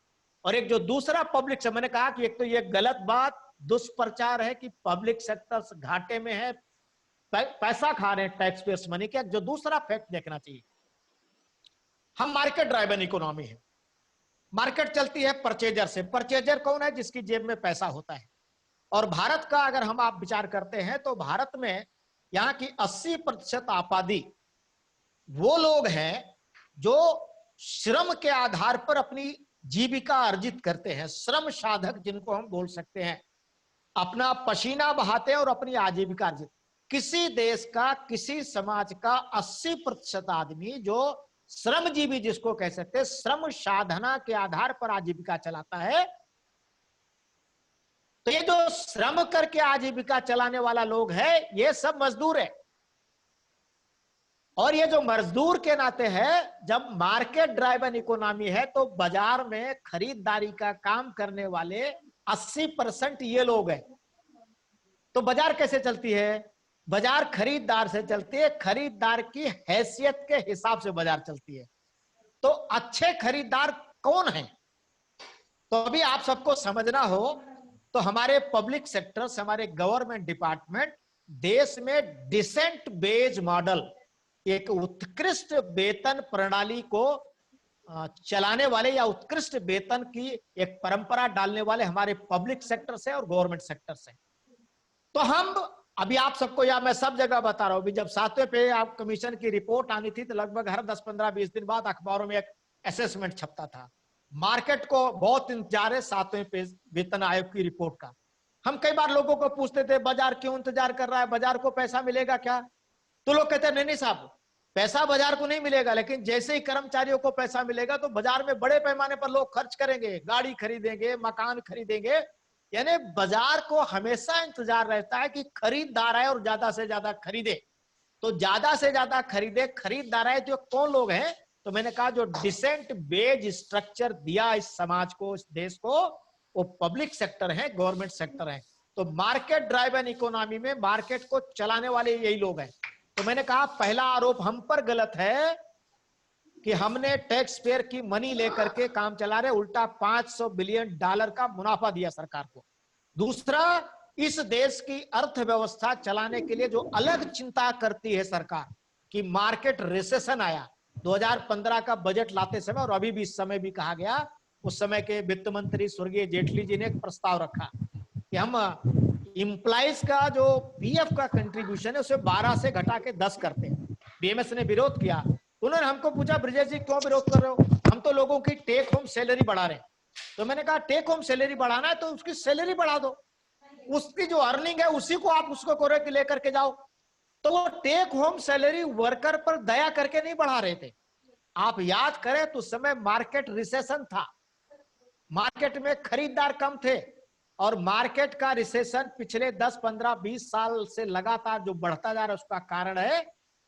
और एक जो दूसरा पब्लिक से, मैंने कहा कि एक तो ये गलत बात, दुष्प्रचार है कि पब्लिक सेक्टर घाटे में है, पैसा खा रहे हैं टैक्स पेयर्स मनी के। जो दूसरा फैक्ट देखना चाहिए, हम मार्केट ड्राइवन इकोनॉमी है, मार्केट चलती है परचेजर से। परचेजर कौन है? जिसकी जेब में पैसा होता है। और भारत का अगर हम आप विचार करते हैं तो भारत में यहाँ की 80% आबादी वो लोग हैं जो श्रम के आधार पर अपनी जीविका अर्जित करते हैं, श्रम साधक जिनको हम बोल सकते हैं, अपना पसीना बहाते हैं और अपनी आजीविका अर्जित। किसी देश का, किसी समाज का 80% आदमी जो श्रमजीवी जिसको कह सकते हैं, श्रम साधना के आधार पर आजीविका चलाता है, तो ये जो श्रम करके आजीविका चलाने वाला लोग है, ये सब मजदूर है। और ये जो मजदूर के नाते है, जब मार्केट ड्राइवन इकोनॉमी है तो बाजार में खरीदारी का काम करने वाले 80% ये लोग हैं। तो बाजार कैसे चलती है? बाजार खरीदार से चलती है, खरीदार की हैसियत के हिसाब से बाजार चलती है। तो अच्छे खरीदार कौन हैं? तो अभी आप सबको समझना हो तो हमारे पब्लिक सेक्टर्स, हमारे गवर्नमेंट डिपार्टमेंट देश में डिसेंट वेज मॉडल, एक उत्कृष्ट वेतन प्रणाली को चलाने वाले या उत्कृष्ट वेतन की एक परंपरा डालने वाले हमारे पब्लिक सेक्टर से और गवर्नमेंट सेक्टर से। तो हम अभी आप सबको, या मैं सब जगह बता रहा हूं, जब 7वें पे आप कमीशन की रिपोर्ट आनी थी तो लगभग हर 10, 15, 20 दिन बाद अखबारों में एक असेसमेंट छपता था। मार्केट को बहुत इंतजार है 7वें पे वेतन आयोग की रिपोर्ट का। हम कई बार लोगों को पूछते थे बाजार क्यों इंतजार कर रहा है, बाजार को पैसा मिलेगा क्या? तो लोग कहते हैं नहीं साहब, पैसा बाजार को नहीं मिलेगा, लेकिन जैसे ही कर्मचारियों को पैसा मिलेगा तो बाजार में बड़े पैमाने पर लोग खर्च करेंगे, गाड़ी खरीदेंगे, मकान खरीदेंगे। यानी बाजार को हमेशा इंतजार रहता है कि खरीदार आए और ज्यादा से ज्यादा खरीदे। तो ज्यादा से ज्यादा खरीदे, खरीदार आए तो कौन लोग हैं? तो मैंने कहा जो डिसेंट वेज स्ट्रक्चर दिया इस समाज को, इस देश को, वो पब्लिक सेक्टर है, गवर्नमेंट सेक्टर है। तो मार्केट ड्राइवन इकोनॉमी में मार्केट को चलाने वाले यही लोग हैं। तो मैंने कहा पहला आरोप हम पर गलत है कि हमने टैक्स पेयर की मनी लेकर के काम चला रहे, उल्टा $500 बिलियन का मुनाफा दिया सरकार को। दूसरा, इस देश की अर्थव्यवस्था चलाने के लिए जो अलग चिंता करती है सरकार कि मार्केट रिसेशन आया 2015 का बजट लाते समय, और अभी भी इस समय भी कहा गया, उस समय के वित्त मंत्री स्वर्गीय जेटली जी ने एक प्रस्ताव रखा कि हम इम्प्लाइज का जो पीएफ का कंट्रीब्यूशन है उसे 12 से घटा के 10 करते हैं। बीएमएस ने विरोध किया। उन्होंने हमको पूछा ब्रिजेश जी क्यों विरोध कर रहे हो? हम तो लोगों की टेक होम सैलरी बढ़ा रहे हैं। तो मैंने कहा टेक होम सैलरी बढ़ाना है तो उसकी सैलरी बढ़ा दो, उसकी जो अर्निंग है उसी को आप उसको कोरे के लेकर के जाओ। तो वो टेक होम सैलरी वर्कर पर दया करके नहीं बढ़ा रहे थे। आप याद करें तो उस समय मार्केट रिसेशन था, मार्केट में खरीदार कम थे, और मार्केट का रिसेशन पिछले 10, 15, 20 साल से लगातार जो बढ़ता जा रहा है उसका कारण है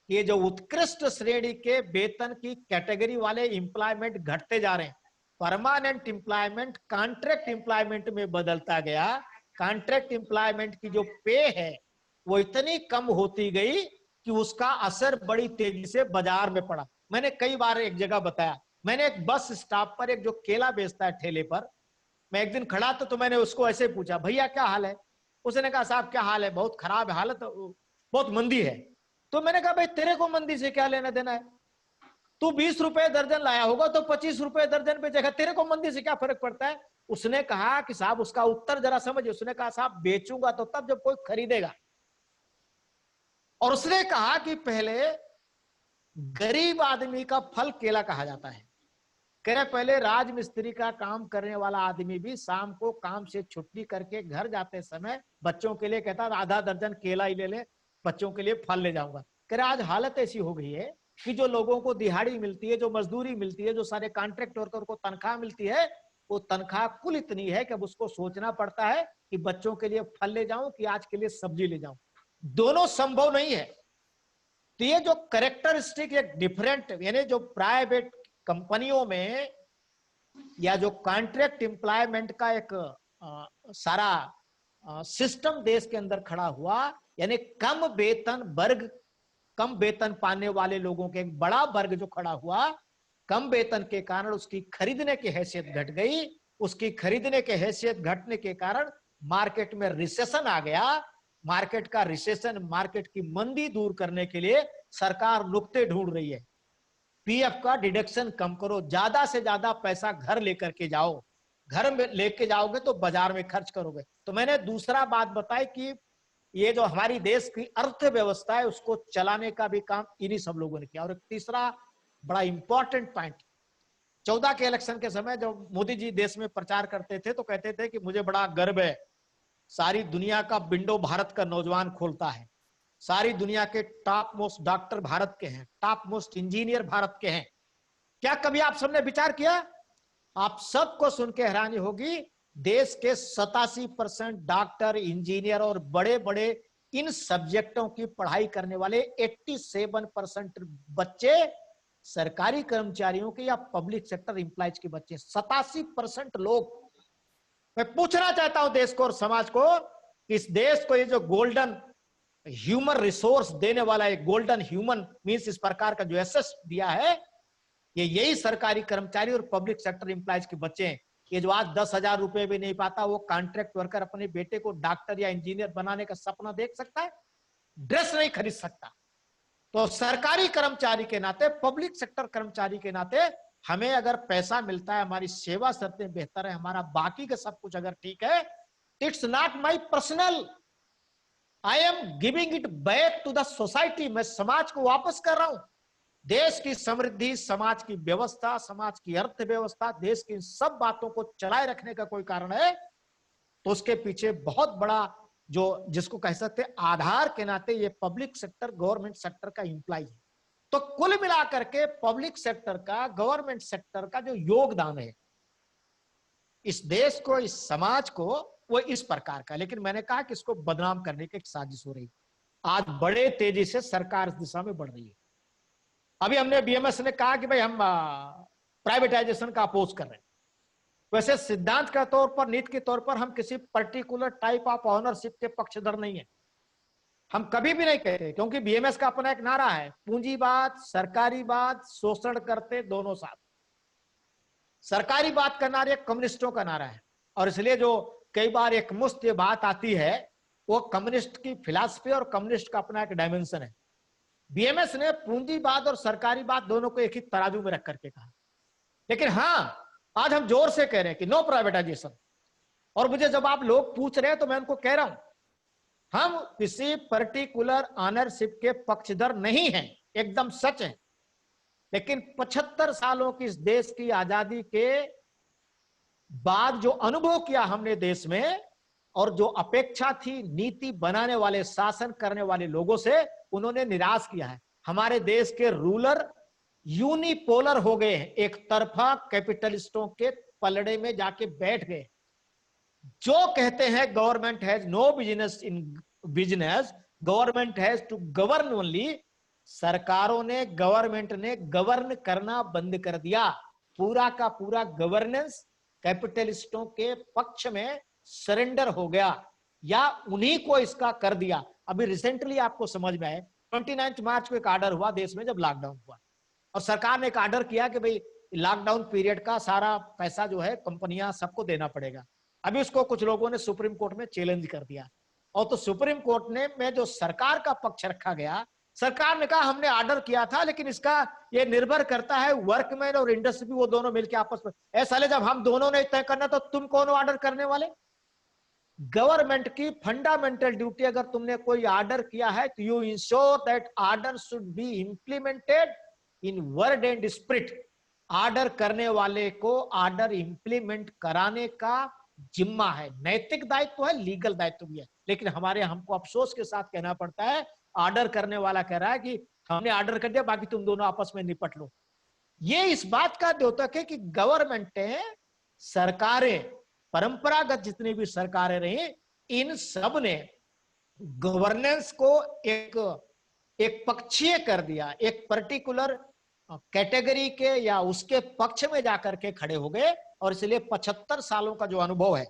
ये जो उत्कृष्ट श्रेणी के वेतन की कैटेगरी वाले एम्प्लॉयमेंट घटते जा रहे हैं। परमानेंट एम्प्लॉयमेंट कॉन्ट्रैक्ट एम्प्लॉयमेंट में बदलता गया। कॉन्ट्रैक्ट एम्प्लॉयमेंट की जो पे है वो इतनी कम होती गई कि उसका असर बड़ी तेजी से बाजार में पड़ा। मैंने कई बार एक जगह बताया, मैंने एक बस स्टॉप पर एक जो केला बेचता है ठेले पर, मैं एक दिन खड़ा था तो मैंने उसको ऐसे पूछा भैया क्या हाल है? उसने कहा साहब क्या हाल है, बहुत खराब हालत, बहुत मंदी है। तो मैंने कहा भाई तेरे को मंदी से क्या लेना देना है? तू 20 रुपए दर्जन लाया होगा तो 25 रुपए दर्जन बेचेगा, तेरे को मंदी से क्या फर्क पड़ता है? उसने कहा कि साहब उसका उत्तर जरा समझिए। उसने कहा साहब बेचूंगा तो तब जब कोई खरीदेगा। और उसने कहा कि पहले गरीब आदमी का फल केला कहा जाता है। कह रहे पहले राजमिस्त्री का काम करने वाला आदमी भी शाम को काम से छुट्टी करके घर जाते समय बच्चों के लिए कहता आधा दर्जन केला ही ले ले, बच्चों के लिए फल ले जाऊंगा। कह रहे आज हालत ऐसी हो गई है कि जो लोगों को दिहाड़ी मिलती है, जो मजदूरी मिलती है, जो सारे कॉन्ट्रैक्ट वर्कर को तनख्वाह मिलती है, वो तनख्वाह कुल इतनी है कि अब उसको सोचना पड़ता है कि बच्चों के लिए फल ले जाऊं कि आज के लिए सब्जी ले जाऊं। दोनों संभव नहीं है। तो ये जो कैरेक्टरिस्टिक एक डिफरेंट, यानी जो प्राइवेट कंपनियों में या जो कॉन्ट्रैक्ट एम्प्लॉयमेंट का एक सारा सिस्टम देश के अंदर खड़ा हुआ, यानी कम वेतन वर्ग, कम वेतन पाने वाले लोगों के एक बड़ा वर्ग जो खड़ा हुआ, कम वेतन के कारण उसकी खरीदने की हैसियत घट गई। उसकी खरीदने की हैसियत घटने के कारण मार्केट में रिसेशन आ गया। मार्केट का रिसेशन, मार्केट की मंदी दूर करने के लिए सरकार नुक्ते ढूंढ रही है। पीएफ का डिडक्शन कम करो, ज्यादा से ज्यादा पैसा घर लेकर के जाओ, घर में लेके जाओगे तो बाजार में खर्च करोगे। तो मैंने दूसरा बात बताई कि ये जो हमारी देश की अर्थव्यवस्था है उसको चलाने का भी काम इन्हीं सब लोगों ने किया। और एक तीसरा बड़ा इंपॉर्टेंट पॉइंट, 14 के इलेक्शन के समय जब मोदी जी देश में प्रचार करते थे तो कहते थे कि मुझे बड़ा गर्व है, सारी दुनिया का विंडो भारत का नौजवान खोलता है, सारी दुनिया के टॉप मोस्ट डॉक्टर भारत के हैं, टॉप मोस्ट इंजीनियर भारत के हैं। क्या कभी आप सबने विचार किया? आप सबको सुन के हैरानी होगी, देश के 87% डॉक्टर, इंजीनियर और बड़े बड़े इन सब्जेक्टों की पढ़ाई करने वाले 87% बच्चे सरकारी कर्मचारियों के या पब्लिक सेक्टर एम्प्लॉयज के बच्चे, 87% लोग। मैं पूछना चाहता हूं देश को और समाज को, इस देश को ये जो गोल्डन ह्यूमन रिसोर्स देने वाला है, गोल्डन ह्यूमन मींस इस प्रकार का जो एसेस दिया है, ये यही सरकारी कर्मचारी और पब्लिक सेक्टर एम्प्लॉयज के बच्चे हैं। ये जो आज 10,000 रुपए भी नहीं पाता, वो कॉन्ट्रैक्ट वर्कर अपने बेटे को डॉक्टर या इंजीनियर बनाने का सपना देख सकता है, ड्रेस नहीं खरीद सकता। तो सरकारी कर्मचारी के नाते, पब्लिक सेक्टर कर्मचारी के नाते हमें अगर पैसा मिलता है, हमारी सेवा शर्तें बेहतर है, हमारा बाकी का सब कुछ अगर ठीक है, it's not my personal, I am giving it back to the society. मैं समाज को वापस कर रहा हूं। देश की समृद्धि, समाज की व्यवस्था, समाज की अर्थव्यवस्था, देश की सब बातों को चलाए रखने का कोई कारण है तो उसके पीछे बहुत बड़ा जो जिसको कह सकते हैं आधार के नाते ये पब्लिक सेक्टर, गवर्नमेंट सेक्टर का इंप्लाई है। तो कुल मिलाकर के पब्लिक सेक्टर का, गवर्नमेंट सेक्टर का जो योगदान है इस देश को, इस समाज को, वो इस प्रकार का। लेकिन मैंने कहा कि इसको बदनाम करने की एक साजिश हो रही। आज बड़े तेजी से सरकार इस दिशा में बढ़ रही है। अभी हमने बीएमएस ने कहा कि भाई हम प्राइवेटाइजेशन का अपोज कर रहे हैं। वैसे सिद्धांत के तौर पर, नीति के तौर पर हम किसी पर्टिकुलर टाइप ऑफ ऑनरशिप के पक्षधर नहीं है, हम कभी भी नहीं कहते, क्योंकि बीएमएस का अपना एक नारा है, पूंजीवाद, सरकारीवाद, शोषण करते दोनों साथ। सरकारीवाद का नारा कम्युनिस्टों का नारा है, और इसलिए जो कई बार एक मुश्त ये बात आती है वो कम्युनिस्ट की फिलॉसफी और कम्युनिस्ट का अपना एक डायमेंशन है। बीएमएस ने पूंजीवाद और सरकारीवाद दोनों को एक ही तराजू में रख करके कहा। लेकिन हाँ, आज हम जोर से कह रहे हैं कि नो प्राइवेटाइजेशन। और मुझे जब आप लोग पूछ रहे हैं तो मैं उनको कह रहा हूं, हम किसी पर्टिकुलर ऑनरशिप के पक्षधर नहीं हैं, एकदम सच है। लेकिन 75 सालों की इस देश की आजादी के बाद जो अनुभव किया हमने देश में, और जो अपेक्षा थी नीति बनाने वाले, शासन करने वाले लोगों से, उन्होंने निराश किया है। हमारे देश के रूलर यूनिपोलर हो गए हैं, एक तरफा कैपिटलिस्टों के पलड़े में जाके बैठ गए। जो कहते हैं government has no business in business, government has to govern only, सरकारों ने, गवर्नमेंट ने गवर्न करना बंद कर दिया। पूरा का पूरा गवर्नेंस कैपिटलिस्टों के पक्ष में सरेंडर हो गया, या उन्हीं को इसका कर दिया। अभी रिसेंटली आपको समझ में आए, 29 मार्च को एक ऑर्डर हुआ देश में जब लॉकडाउन हुआ, और सरकार ने एक ऑर्डर किया कि भाई लॉकडाउन पीरियड का सारा पैसा जो है कंपनियां सबको देना पड़ेगा। अभी उसको कुछ लोगों ने सुप्रीम कोर्ट में चैलेंज कर दिया, और तो सुप्रीम कोर्ट ने में जो सरकार का पक्ष रखा गया, सरकार ने कहा हमने ऑर्डर किया था, लेकिन इसका ये निर्भर करता है वर्कमैन और इंडस्ट्री, वो दोनों मिलकर आपस में। ऐसा जब हम दोनों ने तय करना तो तुम कौन ऑर्डर करने वाले? गवर्नमेंट की फंडामेंटल ड्यूटी, अगर तुमने कोई ऑर्डर किया है तो you ensure that order should be implemented in word and spirit. Order करने वाले को ऑर्डर इंप्लीमेंट कराने का जिम्मा है, नैतिक दायित्व है, लीगल दायित्व भी है। लेकिन हमारे, हमको अफसोस के साथ कहना पड़ता है, ऑर्डर करने वाला कह रहा है कि हमने ऑर्डर कर दिया, बाकी तुम दोनों आपस में निपट लो। ये इस बात का द्योतक है कि गवर्नमेंटें, सरकारें, परंपरागत जितनी भी सरकारें रही, इन सब ने गवर्नेंस को एक पक्षीय कर दिया, एक पर्टिकुलर कैटेगरी के या उसके पक्ष में जाकर के खड़े हो गए। और इसलिए 75 सालों का जो अनुभव है,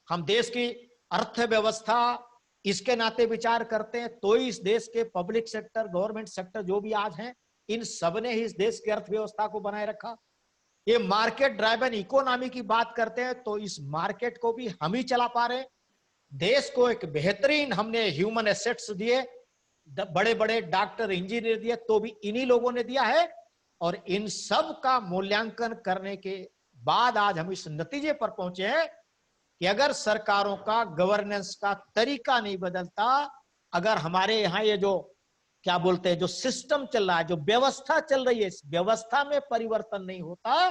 हम देश की अर्थव्यवस्था इसके नाते विचार करते हैं तो इस देश के पब्लिक सेक्टर, गवर्नमेंट सेक्टर जो भी आज हैं, इन सब ने ही इस देश की अर्थव्यवस्था को बनाए रखा। ये मार्केट ड्राइवन इकोनॉमी की बात करते हैं तो इस मार्केट को भी हम ही चला पा रहे हैं। देश को एक बेहतरीन हमने ह्यूमन एसेट्स दिए, बड़े बड़े डॉक्टर, इंजीनियर दिए, तो भी इन्हीं लोगों ने दिया है। और इन सब का मूल्यांकन करने के बाद आज हम इस नतीजे पर पहुंचे हैं कि अगर सरकारों का गवर्नेंस का तरीका नहीं बदलता, अगर हमारे यहाँ ये जो क्या बोलते हैं, जो सिस्टम चल रहा है, जो व्यवस्था चल रही है, इस व्यवस्था में परिवर्तन नहीं होता,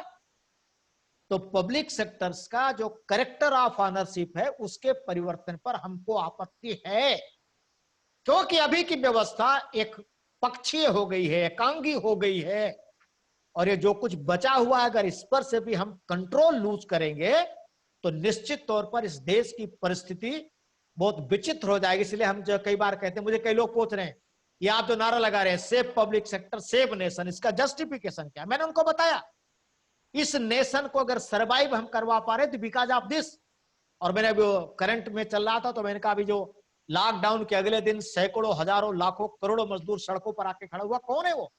तो पब्लिक सेक्टर्स का जो कैरेक्टर ऑफ ऑनरशिप है उसके परिवर्तन पर हमको आपत्ति है। क्योंकि अभी की व्यवस्था एक पक्षीय हो गई है, एकांगी हो गई है। और ये जो कुछ बचा हुआ है, अगर इस पर से भी हम कंट्रोल लूज करेंगे तो निश्चित तौर पर इस देश की परिस्थिति बहुत विचित्र हो जाएगी। इसलिए हम जो कई बार कहते हैं, मुझे कई लोग पूछ रहे हैं, ये आप जो नारा लगा रहे हैं safe public sector safe nation, इसका जस्टिफिकेशन क्या? मैंने उनको बताया, इस नेशन को अगर सर्वाइव हम करवा पा रहे तो बिकॉज ऑफ दिस। और मैंने अभी करंट में चल रहा था तो मैंने कहा अभी जो लॉकडाउन के अगले दिन सैकड़ों हजारों लाखों करोड़ों मजदूर सड़कों पर आके खड़ा हुआ, कौन है वो?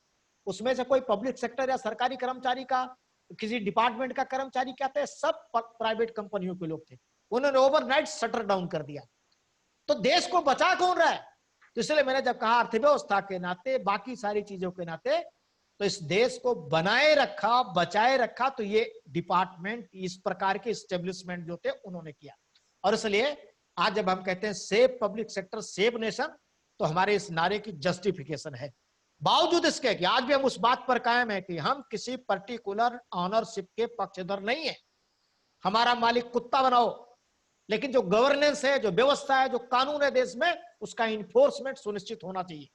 उसमें से कोई पब्लिक सेक्टर या सरकारी कर्मचारी का, किसी डिपार्टमेंट का कर्मचारी क्या थे? सब प्राइवेट कंपनियों के लोग थे। उन्होंने ओवरनाइट शटर डाउन कर दिया। तो देश को बचा कौन रहा है? तो इसलिए मैंने जब कहा अर्थव्यवस्था के नाते, बाकी सारी चीजों के नाते, तो इस देश को बनाए रखा, बचाए रखा तो ये डिपार्टमेंट, इस प्रकार के स्टेब्लिशमेंट जो थे उन्होंने किया। और इसलिए आज जब हम कहते हैं safe public sector safe nation, तो हमारे इस नारे की जस्टिफिकेशन है। बावजूद इसके कि आज भी हम उस बात पर कायम है कि हम किसी पर्टिकुलर ऑनरशिप के पक्षधर नहीं है। हमारा मालिक कुत्ता बनाओ, लेकिन जो गवर्नेंस है, जो व्यवस्था है, जो कानून है देश में, उसका इन्फोर्समेंट सुनिश्चित होना चाहिए।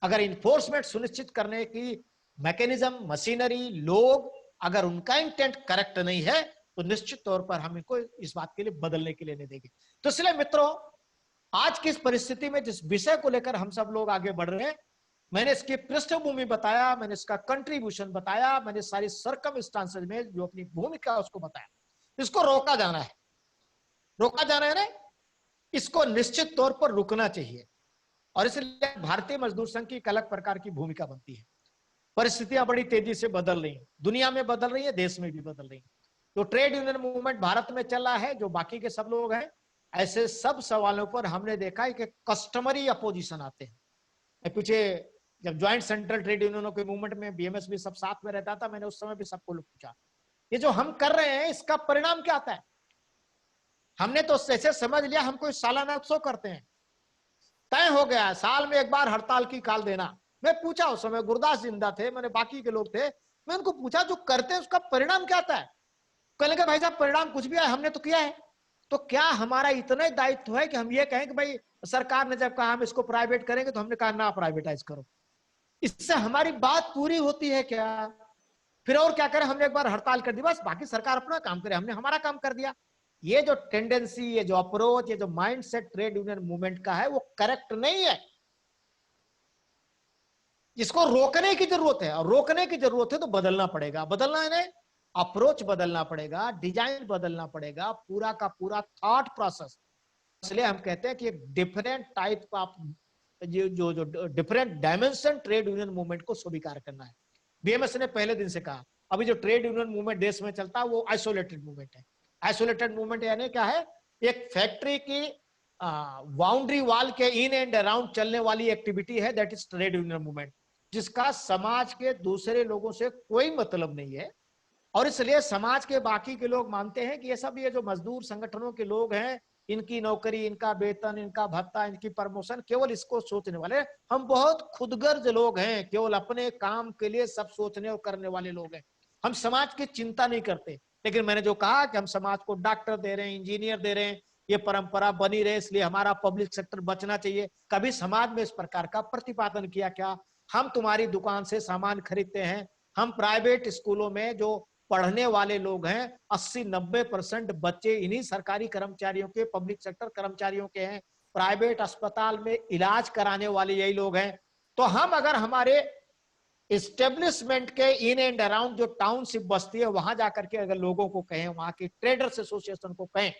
अगर इन्फोर्समेंट सुनिश्चित करने की मैकेनिज्म, मशीनरी, लोग, अगर उनका इंटेंट करेक्ट नहीं है तो निश्चित तौर पर हम इनको इस बात के लिए बदलने के लिए नहीं देंगे। तो इसलिए मित्रों, आज की इस परिस्थिति में जिस विषय को लेकर हम सब लोग आगे बढ़ रहे हैं, मैंने इसकी पृष्ठभूमि बताया, मैंने इसका कंट्रीब्यूशन बताया, मैंने सारी सर्कमस्टांसेस में जो अपनी भूमिका उसको बताया। इसको रोका जाना है, रोका जाना है ना, इसको निश्चित तौर पर रुकना चाहिए। और इसलिए भारतीय मजदूर संघ की एक अलग प्रकार की भूमिका बनती है। परिस्थितियां बड़ी तेजी से बदल रही हैं, दुनिया में बदल रही है, देश में भी बदल रही है। जो ट्रेड यूनियन मूवमेंट भारत में चल रहा है, जो बाकी के सब लोग हैं, ऐसे सब सवालों पर हमने देखा है कि कस्टमरी अपोजिशन आते हैं। पीछे जब ज्वाइंट सेंट्रल ट्रेड यूनियनों के मूवमेंट में बीएमएस भी सब साथ में रहता था, मैंने उस समय भी सबको पूछा, ये जो हम कर रहे हैं इसका परिणाम क्या आता है? हमने तो ऐसे समझ लिया हम कोई सालाना उत्सव करते हैं, तय हो गया साल में एक बार हड़ताल की कॉल देना। मैं पूछा, उस समय गुरदास जिंदा थे, मैंने बाकी के लोग थे, मैं उनको पूछा जो करते हैं उसका परिणाम क्या आता है? कहने के भाई साहब परिणाम कुछ भी है, हमने तो किया है। तो क्या हमारा इतना दायित्व है कि हम ये कहें कि भाई सरकार ने जब कहा हम इसको प्राइवेट करेंगे तो हमने कहा ना प्राइवेटाइज करो? इससे हमारी बात पूरी होती है क्या? फिर और क्या करें, हमने एक बार हड़ताल कर दी, बस बाकी सरकार अपना काम करे, हमने हमारा काम कर दिया। ये जो टेंडेंसी, ये जो अप्रोच, ये जो माइंडसेट ट्रेड यूनियन मूवमेंट का है वो करेक्ट नहीं है। इसको रोकने की जरूरत है, और रोकने की जरूरत है तो बदलना पड़ेगा। बदलना है ना, अप्रोच बदलना पड़ेगा, डिजाइन बदलना पड़ेगा, पूरा का पूरा थॉट प्रोसेस। इसलिए हम कहते हैं कि एक डिफरेंट टाइप ऑफ जो different dimension trade union movement को स्वीकार करना है। बीएमएस ने पहले दिन से कहा, अभी जो ट्रेड यूनियन मूवमेंट देश में चलता है वो आइसोलेटेड मूवमेंट है। आइसोलेटेड मूवमेंट यानी क्या है? एक फैक्ट्री की बाउंड्री वॉल के इन एंड अराउंड चलने वाली एक्टिविटी है, that is trade union movement, जिसका समाज के दूसरे लोगों से कोई मतलब नहीं है। और इसलिए समाज के बाकी के लोग मानते हैं कि ये सब, ये जो मजदूर संगठनों के लोग हैं, इनकी नौकरी, इनका वेतन, इनका भत्ता, इनकी प्रमोशन, केवल इसको सोचने वाले, हम बहुत खुदगर्ज लोग हैं, केवल अपने काम के लिए सब सोचने और करने वाले लोग हैं, हम समाज की चिंता नहीं करते। लेकिन मैंने जो कहा कि हम समाज को डॉक्टर दे रहे हैं, इंजीनियर दे रहे हैं, ये परंपरा बनी रहे, इसलिए हमारा पब्लिक सेक्टर बचना चाहिए। कभी समाज में इस प्रकार का प्रतिपादन किया क्या? हम तुम्हारी दुकान से सामान खरीदते हैं, हम प्राइवेट स्कूलों में जो पढ़ने वाले लोग हैं 80-90% बच्चे इन्हीं सरकारी कर्मचारियों के, पब्लिक सेक्टर कर्मचारियों के हैं। प्राइवेट अस्पताल में इलाज कराने वाले यही लोग हैं। तो हम अगर हमारे एस्टेब्लिशमेंट के इन एंड अराउंड जो टाउनशिप बस्ती है वहां जाकर के अगर लोगों को कहें, वहां के ट्रेडर्स एसोसिएशन को कहें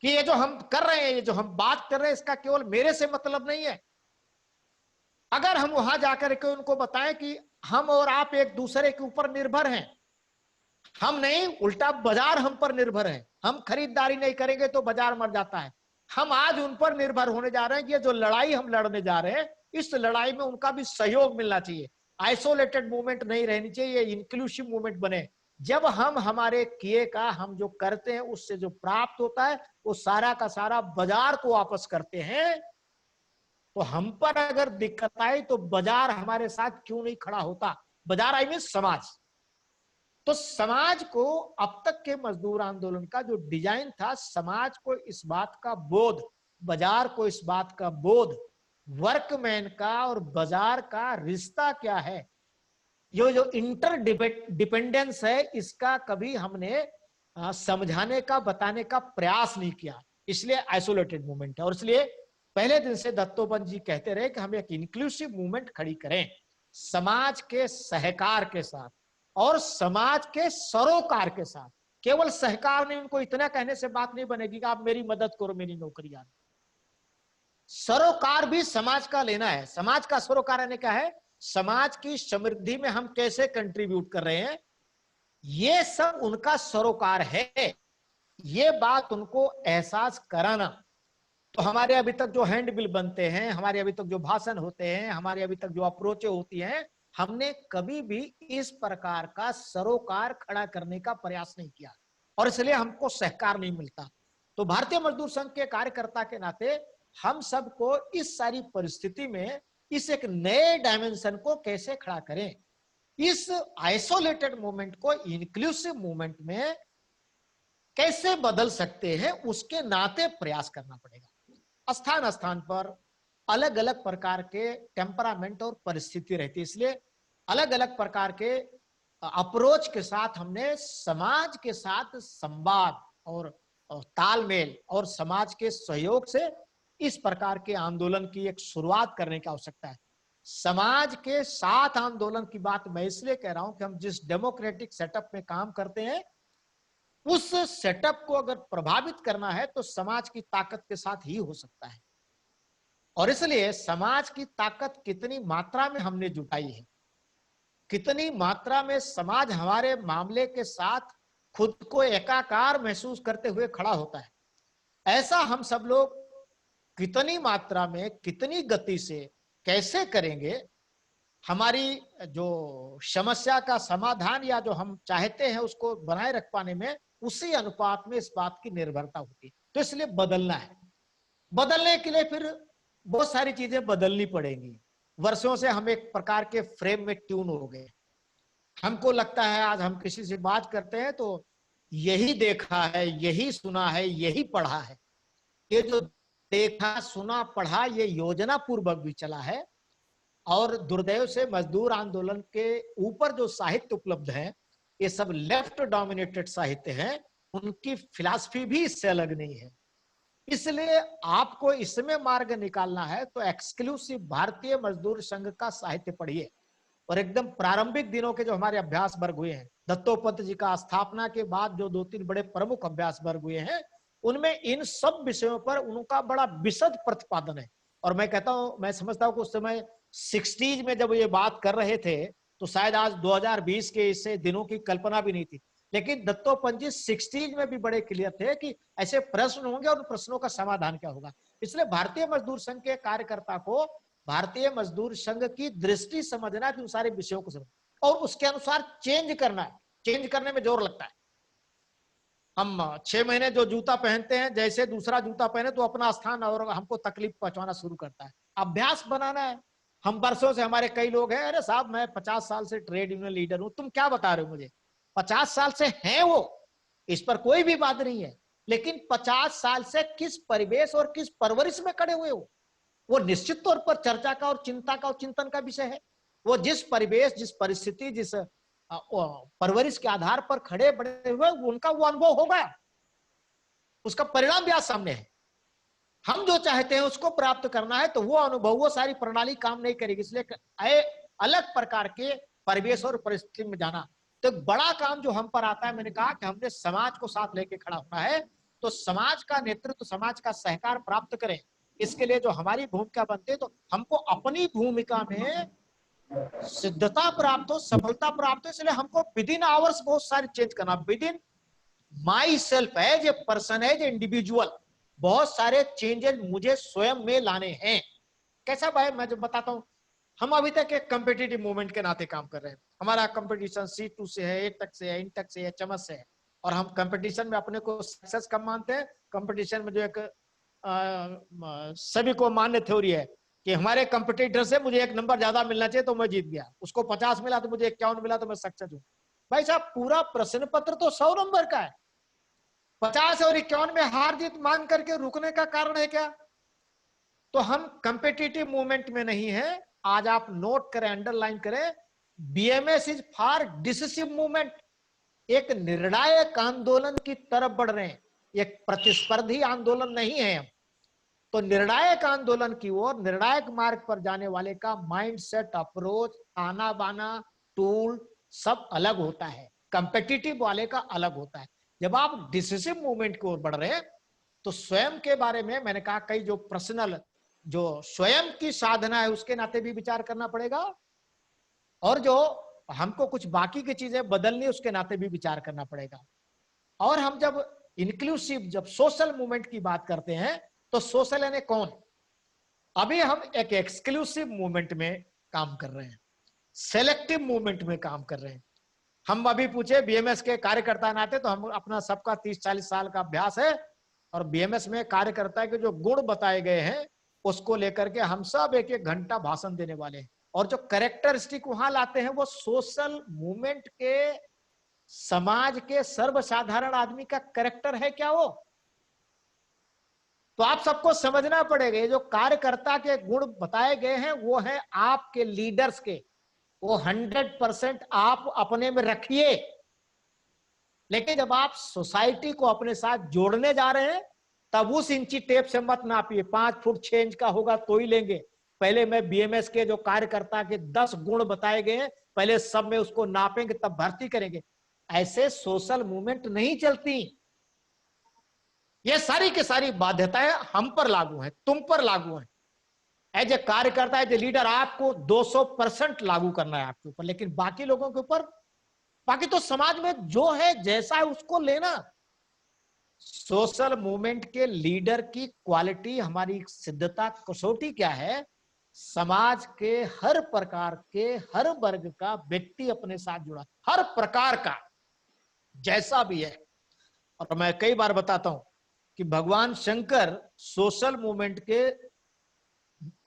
कि ये जो हम कर रहे हैं, ये जो हम बात कर रहे हैं, इसका केवल मेरे से मतलब नहीं है। अगर हम वहां जाकर के उनको बताएं कि हम और आप एक दूसरे के ऊपर निर्भर हैं, हम नहीं, उल्टा बाजार हम पर निर्भर है, हम खरीदारी नहीं करेंगे तो बाजार मर जाता है। हम आज उन पर निर्भर होने जा रहे हैं कि ये जो लड़ाई हम लड़ने जा रहे हैं, इस लड़ाई में उनका भी सहयोग मिलना चाहिए। आइसोलेटेड मूवमेंट नहीं रहनी चाहिए, इंक्लूसिव मूवमेंट बने। जब हम हमारे किए का, हम जो करते हैं उससे जो प्राप्त होता है वो सारा का सारा बाजार को वापस करते हैं। तो हम पर अगर दिक्कत आई तो बाजार हमारे साथ क्यों नहीं खड़ा होता? बाजार आई मीन समाज। तो समाज को अब तक के मजदूर आंदोलन का जो डिजाइन था, समाज को इस बात का बोध, बाजार को इस बात का बोध, वर्कमैन का और बाजार का रिश्ता क्या है, ये जो इंटर डिपेंडेंस है, इसका कभी हमने समझाने का, बताने का प्रयास नहीं किया, इसलिए आइसोलेटेड मूवमेंट है। और इसलिए पहले दिन से दत्तोपंत जी कहते रहे कि हम एक इंक्लूसिव मूवमेंट खड़ी करें, समाज के सहकार के साथ और समाज के सरोकार के साथ। केवल सहकार नहीं, उनको इतना कहने से बात नहीं बनेगी कि आप मेरी मदद करो, मेरी नौकरी आने। सरोकार भी समाज का लेना है। समाज का सरोकार यानी क्या है? समाज की समृद्धि में हम कैसे कंट्रीब्यूट कर रहे हैं, ये सब उनका सरोकार है। ये बात उनको एहसास कराना। तो हमारे अभी तक जो हैंड बिल बनते हैं, हमारे अभी तक जो भाषण होते हैं, हमारे अभी तक जो अप्रोचें होती हैं, हमने कभी भी इस प्रकार का सरोकार खड़ा करने का प्रयास नहीं किया और इसलिए हमको सहकार नहीं मिलता। तो भारतीय मजदूर संघ के कार्यकर्ता के नाते हम सबको इस सारी परिस्थिति में इस एक नए डायमेंशन को कैसे खड़ा करें, इस आइसोलेटेड मूवमेंट को इंक्लूसिव मूवमेंट में कैसे बदल सकते हैं, उसके नाते प्रयास करना पड़ेगा। स्थान स्थान पर अलग अलग प्रकार के टेम्परामेंट और परिस्थिति रहती है, इसलिए अलग अलग प्रकार के अप्रोच के साथ हमने समाज के साथ संवाद और तालमेल और समाज के सहयोग से इस प्रकार के आंदोलन की एक शुरुआत करने की आवश्यकता है। समाज के साथ आंदोलन की बात मैं इसलिए कह रहा हूं कि हम जिस डेमोक्रेटिक सेटअप में काम करते हैं, उस सेटअप को अगर प्रभावित करना है तो समाज की ताकत के साथ ही हो सकता है। और इसलिए समाज की ताकत कितनी मात्रा में हमने जुटाई है, कितनी मात्रा में समाज हमारे मामले के साथ खुद को एकाकार महसूस करते हुए खड़ा होता है, ऐसा हम सब लोग कितनी मात्रा में, कितनी गति से कैसे करेंगे, हमारी जो समस्या का समाधान या जो हम चाहते हैं उसको बनाए रख पाने में, उसी अनुपात में इस बात की निर्भरता होती है। तो इसलिए बदलना है। बदलने के लिए फिर बहुत सारी चीजें बदलनी पड़ेंगी। वर्षों से हम एक प्रकार के फ्रेम में ट्यून हो गए। हमको लगता है आज हम किसी से बात करते हैं तो यही देखा है, यही सुना है, यही पढ़ा है। ये जो देखा, सुना, पढ़ा, ये योजना पूर्वक भी चला है। और दुर्दैव से मजदूर आंदोलन के ऊपर जो साहित्य उपलब्ध है, ये सब लेफ्ट डोमिनेटेड साहित्य है, उनकी फिलॉसफी भी इससे अलग नहीं है। इसलिए आपको इसमें मार्ग निकालना है तो एक्सक्लूसिव भारतीय मजदूर संघ का साहित्य पढ़िए। और एकदम प्रारंभिक दिनों के जो हमारे अभ्यास वर्ग हुए हैं, दत्तोपंत जी का स्थापना के बाद जो 2-3 बड़े प्रमुख अभ्यास वर्ग हुए हैं, उनमें इन सब विषयों पर उनका बड़ा विशद प्रतिपादन है। और मैं कहता हूं, मैं समझता हूं कि उस समय 60s में जब ये बात कर रहे थे तो शायद आज 2020 के इससे दिनों की कल्पना भी नहीं थी, लेकिन दत्तोपंत जी 60s में भी बड़े क्लियर थे कि ऐसे प्रश्न होंगे और उन प्रश्नों का समाधान क्या होगा। इसलिए भारतीय मजदूर संघ के कार्यकर्ता को भारतीय मजदूर संघ की दृष्टि समझना है, उन सारे विषयों को समझना और उसके अनुसार चेंज करना है। चेंज करने में जोर लगता है। हम 6 महीने जो जूता पहनते हैं, जैसे दूसरा जूता पहने तो अपना स्थान और हमको तकलीफ पहुंचाना शुरू करता है। अभ्यास बनाना है। हम वर्षों से, हमारे कई लोग हैं, अरे साहब मैं 50 साल से ट्रेड यूनियन लीडर हूं, तुम क्या बता रहे हो मुझे? 50 साल से हैं वो, इस पर कोई भी बात नहीं है, लेकिन 50 साल से किस परिवेश और किस परवरिश में खड़े हुए हो, वो निश्चित तौर पर चर्चा का और चिंता का और चिंतन का विषय है। वो जिस परिवेश, जिस परिस्थिति, जिस परवरिश के आधार पर खड़े बड़े हुए, उनका वो अनुभव होगा, उसका परिणाम भी आज सामने है। हम जो चाहते हैं उसको प्राप्त करना है तो वो अनुभव, वो सारी प्रणाली काम नहीं करेगी। इसलिए अलग प्रकार के परिवेश और परिस्थिति में जाना तो एक बड़ा काम जो हम पर आता है। मैंने कहा कि हमने समाज को साथ लेके खड़ा होना है, तो समाज का नेतृत्व, समाज का सहकार प्राप्त करें। इसके लिए जो हमारी भूमिका बनती है, तो हमको अपनी भूमिका में सिद्धता प्राप्त हो, सफलता प्राप्त हो, इसलिए हमको विद इन आवर्स बहुत सारी चेंज करना, within myself, as a person, as a individual, बहुत सारे चेंजेस मुझे स्वयं में लाने हैं। कैसा भाई, मैं जो बताता हूं, हम अभी तक एक कॉम्पिटिटिव मूवमेंट के नाते काम कर रहे हैं। हमारा कंपटीशन C2 से है, A तक से है, इन तक से है, चमच से है। और हम कंपटीशन में अपने को सक्सेस कम मानते हैं। कंपटीशन में जो एक सभी को मान्य थ्योरी है कि हमारे कंपटीटर से मुझे 1 नंबर ज्यादा मिलना चाहिए तो मैं जीत गया, उसको 50 मिला तो मुझे 51 मिला तो मैं सक्सेस हूं। भाई साहब, पूरा प्रश्न पत्र तो 100 नंबर का है, 50 और 51 में हार जीत मान करके रुकने का कारण है क्या? तो हम कंपेटिटिव मूवमेंट में नहीं है। आज आप नोट करें, अंडरलाइन करें, BMS is for decisive movement. एक निर्णायक आंदोलन की तरफ बढ़ रहे हैं, एक प्रतिस्पर्धी आंदोलन नहीं है हम। तो निर्णायक आंदोलन की ओर, निर्णायक मार्ग पर जाने वाले का माइंडसेट, अप्रोच, आना बाना, टूल सब अलग होता है। कंपेटिटिव वाले का अलग होता है। जब आप डिसिसिव मूवमेंट की ओर बढ़ रहे हैं तो स्वयं के बारे में मैंने कहा, कई जो पर्सनल, जो स्वयं की साधना है उसके नाते भी विचार करना पड़ेगा, और जो हमको कुछ बाकी की चीजें बदलनी उसके नाते भी विचार करना पड़ेगा। और हम जब इंक्लूसिव, जब सोशल मूवमेंट की बात करते हैं तो सोशल यानी कौन? अभी हम एक एक्सक्लूसिव मूवमेंट में काम कर रहे हैं, सेलेक्टिव मूवमेंट में काम कर रहे हैं। हम अभी पूछे बीएमएस के कार्यकर्ता नाते, तो हम अपना सबका 30-40 साल का अभ्यास है, और बीएमएस में कार्यकर्ता के जो गुण बताए गए हैं उसको लेकर के हम सब 1-1 घंटा भाषण देने वाले हैं। और जो कैरेक्टरिस्टिक वहां लाते हैं वो सोशल मूवमेंट के, समाज के सर्वसाधारण आदमी का कैरेक्टर है क्या वो? तो आप सबको समझना पड़ेगा, ये जो कार्यकर्ता के गुण बताए गए हैं वो है आपके लीडर्स के, वो 100% आप अपने में रखिए। लेकिन जब आप सोसाइटी को अपने साथ जोड़ने जा रहे हैं तब उस इंची टेप से मत नापिए, 5 फुट 6 इंच का होगा तो ही लेंगे। पहले मैं बीएमएस के जो कार्यकर्ता के 10 गुण बताए गए हैं, पहले सब में उसको नापेंगे तब भर्ती करेंगे। ऐसे सोशल मूवमेंट नहीं चलती। ये सारी की सारी बाध्यताएं हम पर लागू हैं, तुम पर लागू हैं। एज ए कार्यकर्ता, एज ए लीडर, आपको 200% लागू करना है आपके ऊपर, लेकिन बाकी लोगों के ऊपर, बाकी तो समाज में जो है जैसा है उसको लेना। सोशल मूवमेंट के लीडर की क्वालिटी, हमारी सिद्धता, कसौटी क्या है? समाज के हर प्रकार के, हर वर्ग का व्यक्ति अपने साथ जुड़ा, हर प्रकार का, जैसा भी है। और मैं कई बार बताता हूं कि भगवान शंकर सोशल मूवमेंट के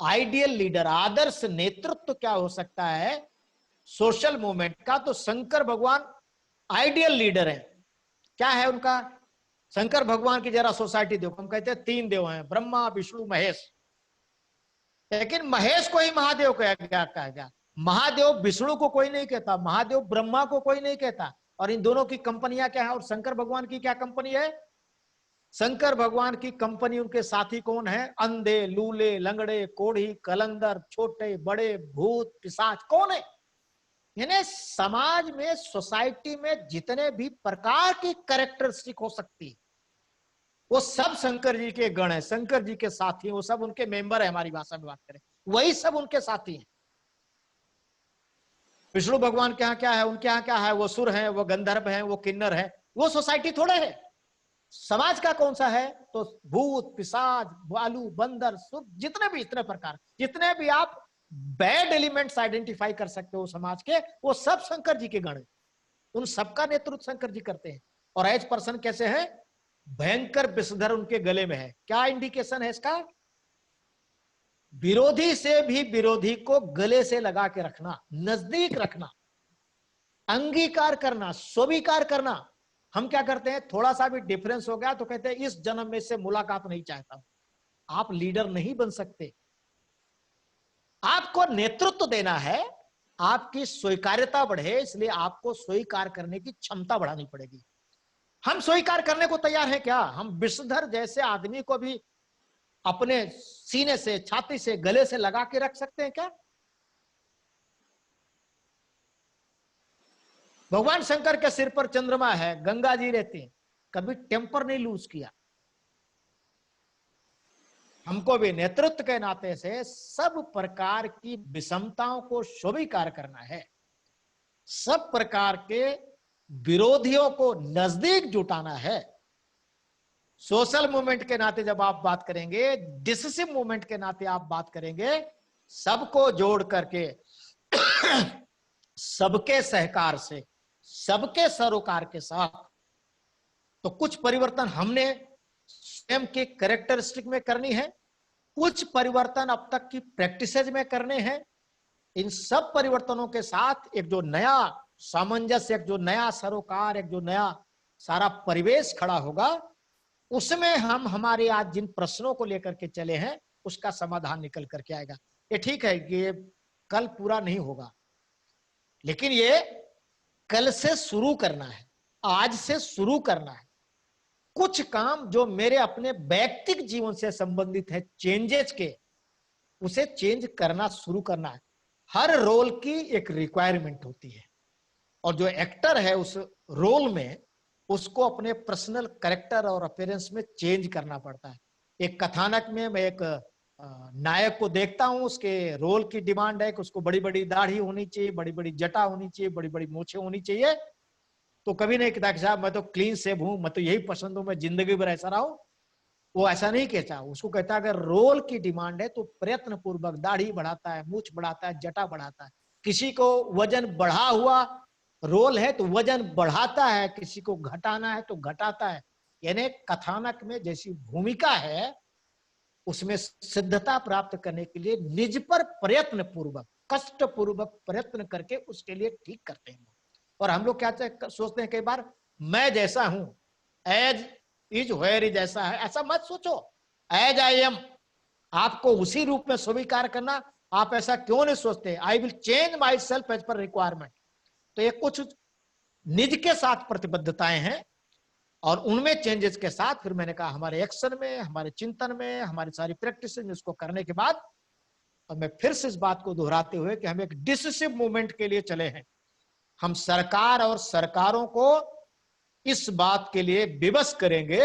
आइडियल लीडर, आदर्श नेतृत्व क्या हो सकता है सोशल मूवमेंट का, तो शंकर भगवान आइडियल लीडर है। क्या है उनका? शंकर भगवान की जरा सोसाइटी देखो, हम कहते हैं 3 देव हैं, ब्रह्मा विष्णु महेश, लेकिन महेश को ही महादेव कहा गया। महादेव विष्णु को कोई नहीं कहता, महादेव ब्रह्मा को कोई नहीं कहता। और इन दोनों की कंपनियां क्या है? और शंकर भगवान की क्या कंपनी है? शंकर भगवान की कंपनी, उनके साथी कौन है? अंधे, लूले, लंगड़े, कोढ़ी, कलंदर, छोटे बड़े, भूत पिशाच, कौन है? यानी समाज में, सोसाइटी में जितने भी प्रकार की कैरेक्टरिस्टिक हो सकती है वो सब शंकर जी के गण है, शंकर जी के साथी, वो सब उनके मेंबर है। हमारी भाषा में बात करें, वही सब उनके साथी हैं। विष्णु भगवान के यहाँ क्या है? उनके यहाँ क्या है? वो सुर है, वो गंधर्व है, वो किन्नर है। वो सोसाइटी थोड़े है। समाज का कौन सा है? तो भूत पिशाच, भालू, बंदर, सुर, जितने भी, इतने प्रकार, जितने भी आप बैड एलिमेंट्स आइडेंटिफाई कर सकते हो समाज के, वो सब शंकर जी के गण है। उन सबका नेतृत्व शंकर जी करते हैं। और एज पर्सन कैसे है? भयंकर विषधर उनके गले में है। क्या इंडिकेशन है इसका? विरोधी से भी विरोधी को गले से लगा के रखना, नजदीक रखना, अंगीकार करना, स्वीकार करना। हम क्या करते हैं? थोड़ा सा भी डिफरेंस हो गया तो कहते हैं इस जन्म में से मुलाकात नहीं चाहता। आप लीडर नहीं बन सकते। आपको नेतृत्व देना है, आपकी स्वीकार्यता बढ़े, इसलिए आपको स्वीकार करने की क्षमता बढ़ानी पड़ेगी। हम स्वीकार करने को तैयार हैं क्या? हम विषधर जैसे आदमी को भी अपने सीने से, छाती से, गले से लगा के रख सकते हैं क्या? भगवान शंकर के सिर पर चंद्रमा है, गंगा जी रहती हैं, कभी टेम्पर नहीं लूज किया। हमको भी नेतृत्व के नाते से सब प्रकार की विषमताओं को स्वीकार करना है, सब प्रकार के विरोधियों को नजदीक जुटाना है। सोशल मूवमेंट के नाते जब आप बात करेंगे, डिसिसिव मूवमेंट के नाते आप बात करेंगे, सबको जोड़ करके सबके सहकार से, सबके सरोकार के साथ, तो कुछ परिवर्तन हमने स्वयं के कैरेक्टरिस्टिक में करनी है, कुछ परिवर्तन अब तक की प्रैक्टिसेज में करने हैं। इन सब परिवर्तनों के साथ एक जो नया सामंजस्य, एक जो नया सरोकार, एक जो नया सारा परिवेश खड़ा होगा, उसमें हम हमारे आज जिन प्रश्नों को लेकर के चले हैं उसका समाधान निकल करके आएगा। ये ठीक है कि ये कल पूरा नहीं होगा, लेकिन ये कल से शुरू करना है। आज से शुरू करना है। कुछ काम जो मेरे अपने व्यक्तिगत जीवन से संबंधित है, चेंजेस के, उसे चेंज करना शुरू करना है। हर रोल की एक रिक्वायरमेंट होती है और जो एक्टर है उस रोल में उसको अपने पर्सनल कैरेक्टर और अपीयरेंस में चेंज करना पड़ता है। एक कथानक में मैं एक नायक को देखता हूं, उसके रोल की डिमांड है कि उसको बड़ी बड़ी दाढ़ी होनी चाहिए, बड़ी बड़ी जटा होनी चाहिए, बड़ी बड़ी मूछें होनी चाहिए। तो कभी नहीं कहता कि साहब मैं तो क्लीन सेव हूं, मैं तो यही पसंद हूं, मैं जिंदगी भर ऐसा रहा हूं। वो ऐसा नहीं कहता, उसको कहता है अगर रोल की डिमांड है तो प्रयत्न पूर्वक दाढ़ी बढ़ाता है, मूछ बढ़ाता है, जटा बढ़ाता है। किसी को वजन बढ़ा हुआ रोल है तो वजन बढ़ाता है, किसी को घटाना है तो घटाता है। यानी कथानक में जैसी भूमिका है उसमें सिद्धता प्राप्त करने के लिए निज पर प्रयत्न पूर्वक, कष्ट पूर्वक प्रयत्न करके उसके लिए ठीक करते हैं। और हम लोग क्या सोचते हैं कई बार, मैं जैसा हूं, एज इज वेयर इज ऐसा है, ऐसा मत सोचो। एज आई एम, आपको उसी रूप में स्वीकार करना। आप ऐसा क्यों नहीं सोचते, I will change myself as per requirement. तो ये कुछ निज के साथ प्रतिबद्धताएं हैं और उनमें चेंजेस के साथ फिर मैंने कहा हमारे एक्शन में, हमारे चिंतन में, हमारी सारी प्रैक्टिस में इसको करने के बाद, और मैं फिर से इस बात को दोहराते हुए कि हम एक डिसिसिव मूवमेंट के लिए चले हैं। हम सरकार और सरकारों को इस बात के लिए विवश करेंगे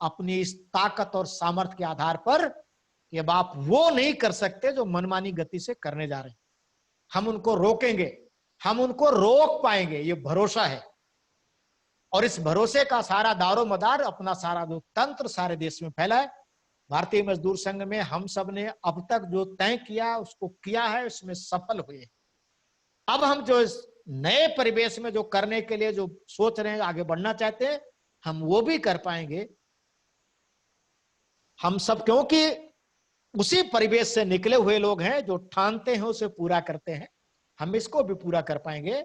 अपनी इस ताकत और सामर्थ्य के आधार पर कि अब आप वो नहीं कर सकते जो मनमानी गति से करने जा रहे हैं। हम उनको रोकेंगे, हम उनको रोक पाएंगे, ये भरोसा है। और इस भरोसे का सारा दारो मदार, अपना सारा जो तंत्र सारे देश में फैला है। भारतीय मजदूर संघ में हम सब ने अब तक जो तय किया उसको किया है, उसमें सफल हुए। अब हम जो इस नए परिवेश में जो करने के लिए जो सोच रहे हैं, आगे बढ़ना चाहते हैं, हम वो भी कर पाएंगे। हम सब क्योंकि उसी परिवेश से निकले हुए लोग हैं, जो ठानते हैं उसे पूरा करते हैं, हम इसको भी पूरा कर पाएंगे।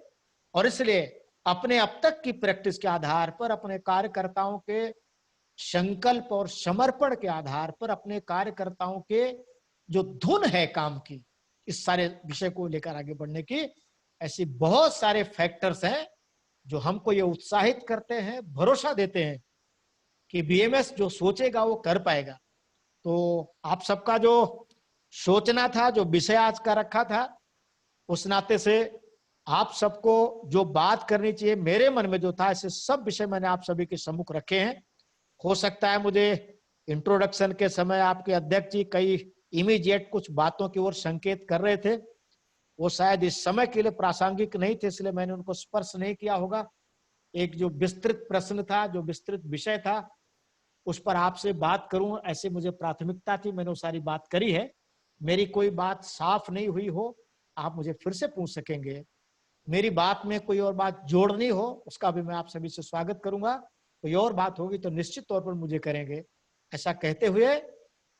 और इसलिए अपने अब तक की प्रैक्टिस के आधार पर, अपने कार्यकर्ताओं के संकल्प और समर्पण के आधार पर, अपने कार्यकर्ताओं के जो धुन है काम की, इस सारे विषय को लेकर आगे बढ़ने की, ऐसी बहुत सारे फैक्टर्स हैं जो हमको ये उत्साहित करते हैं, भरोसा देते हैं कि बीएमएस जो सोचेगा वो कर पाएगा। तो आप सबका जो सोचना था, जो विषय आज का रखा था, उस नाते से आप सबको जो बात करनी चाहिए मेरे मन में जो था, ऐसे सब विषय मैंने आप सभी के सम्मुख रखे हैं। हो सकता है मुझे इंट्रोडक्शन के समय आपके अध्यक्ष जी कई इमीडिएट कुछ बातों की ओर संकेत कर रहे थे, वो शायद इस समय के लिए प्रासंगिक नहीं थे, इसलिए मैंने उनको स्पर्श नहीं किया होगा। एक जो विस्तृत प्रश्न था, जो विस्तृत विषय था, उस पर आपसे बात करूं ऐसे मुझे प्राथमिकता थी, मैंने वो सारी बात करी है। मेरी कोई बात साफ नहीं हुई हो, आप मुझे फिर से पूछ सकेंगे। मेरी बात में कोई और बात जोड़नी हो, उसका भी मैं आप सभी से स्वागत करूंगा। कोई और बात होगी तो निश्चित तौर पर मुझे करेंगे। ऐसा कहते हुए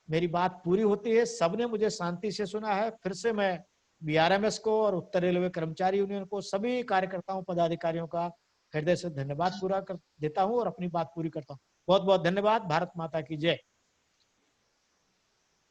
मेरी बात पूरी होती है। सबने मुझे शांति से सुना है। फिर से मैं बीआरएमएस को और उत्तर रेलवे कर्मचारी यूनियन को, सभी कार्यकर्ताओं पदाधिकारियों का हृदय से धन्यवाद पूरा कर देता हूं और अपनी बात पूरी करता हूं। बहुत बहुत धन्यवाद। भारत माता की जय।